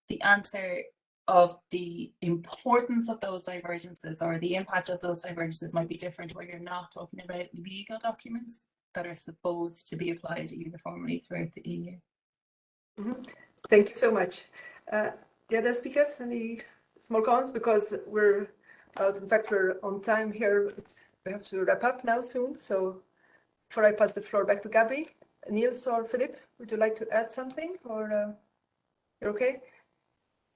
the answer of the importance of those divergences or the impact of those divergences might be different where you're not talking about legal documents that are supposed to be applied uniformly throughout the EU. Mm-hmm. Thank you so much. The other speakers, any small comments? Because we're in fact, we're on time here. We have to wrap up now soon. So before I pass the floor back to Gabby, Nils or Philippe, would you like to add something, or you're okay?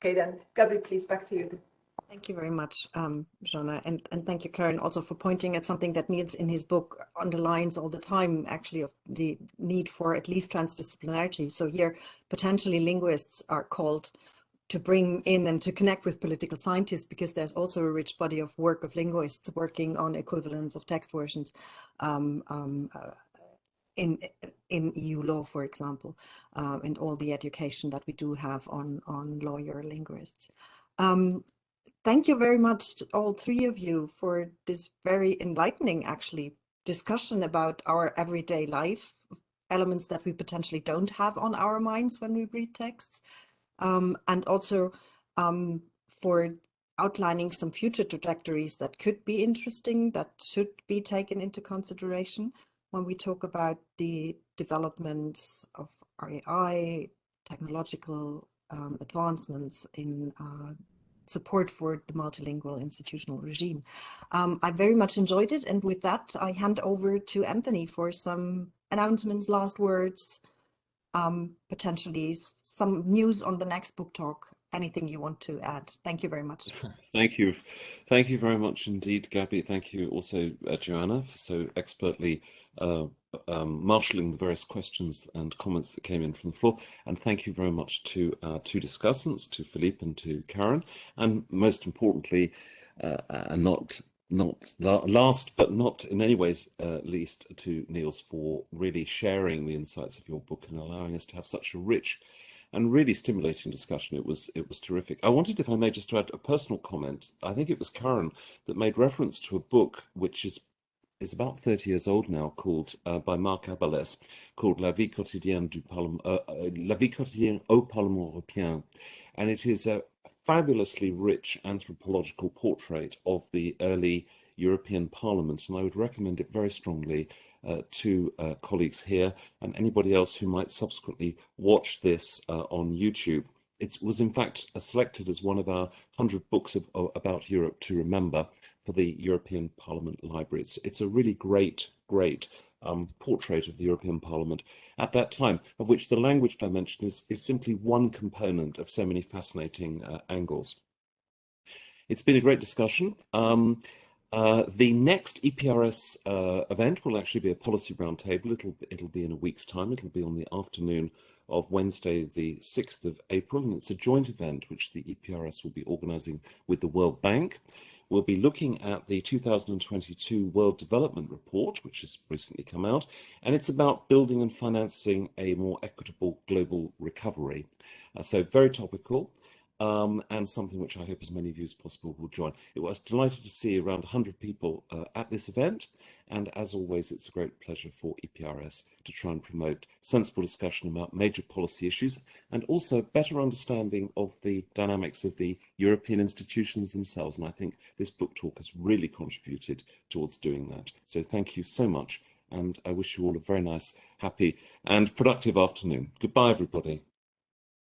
Okay, then, Gabby, please, back to you. Thank you very much, Jonna, and thank you, Karen, also for pointing at something that Nils in his book underlines all the time, actually, of the need for at least transdisciplinarity. So here, potentially linguists are called to bring in and to connect with political scientists, because there's also a rich body of work of linguists working on equivalence of text versions in EU law, for example, and all the education that we do have on lawyer linguists. Thank you very much to all three of you for this very enlightening, actually, discussion about our everyday life, elements that we potentially don't have on our minds when we read texts, and also for outlining some future trajectories that could be interesting, that should be taken into consideration when we talk about the developments of AI, technological advancements in support for the multilingual institutional regime. I very much enjoyed it, and with that I hand over to Anthony for some announcements, last words, potentially some news on the next book talk, anything you want to add. Thank you very much. Thank you. Thank you very much indeed, Gabby. Thank you also, Joanna, for so expertly marshalling the various questions and comments that came in from the floor. And thank you very much to our two discussants, to Philippe and to Karen. And most importantly, and not last, but not in any ways least, to Nils for really sharing the insights of your book and allowing us to have such a rich and really stimulating discussion. It was terrific. I wanted, if I may, just to add a personal comment. I think it was Karen that made reference to a book which is about 30 years old now, called by Marc Abalès, called La vie quotidienne La vie quotidienne au Parlement européen, and it is a fabulously rich anthropological portrait of the early European Parliament, and I would recommend it very strongly to colleagues here and anybody else who might subsequently watch this on YouTube. It was in fact selected as one of our 100 books about Europe to remember for the European Parliament Library. It's a really great portrait of the European Parliament at that time, of which the language dimension is simply one component of so many fascinating angles. It's been a great discussion. The next EPRS event will actually be a policy roundtable. It'll be in a week's time. It'll be on the afternoon of Wednesday, the 6th of April, and it's a joint event which the EPRS will be organising with the World Bank. We'll be looking at the 2022 World Development Report, which has recently come out, and it's about building and financing a more equitable global recovery. So very topical. And something which I hope as many of you as possible will join. I was delighted to see around 100 people at this event, and as always, it's a great pleasure for EPRS to try and promote sensible discussion about major policy issues and also better understanding of the dynamics of the European institutions themselves. And I think this book talk has really contributed towards doing that. So thank you so much, and I wish you all a very nice, happy, and productive afternoon. Goodbye, everybody.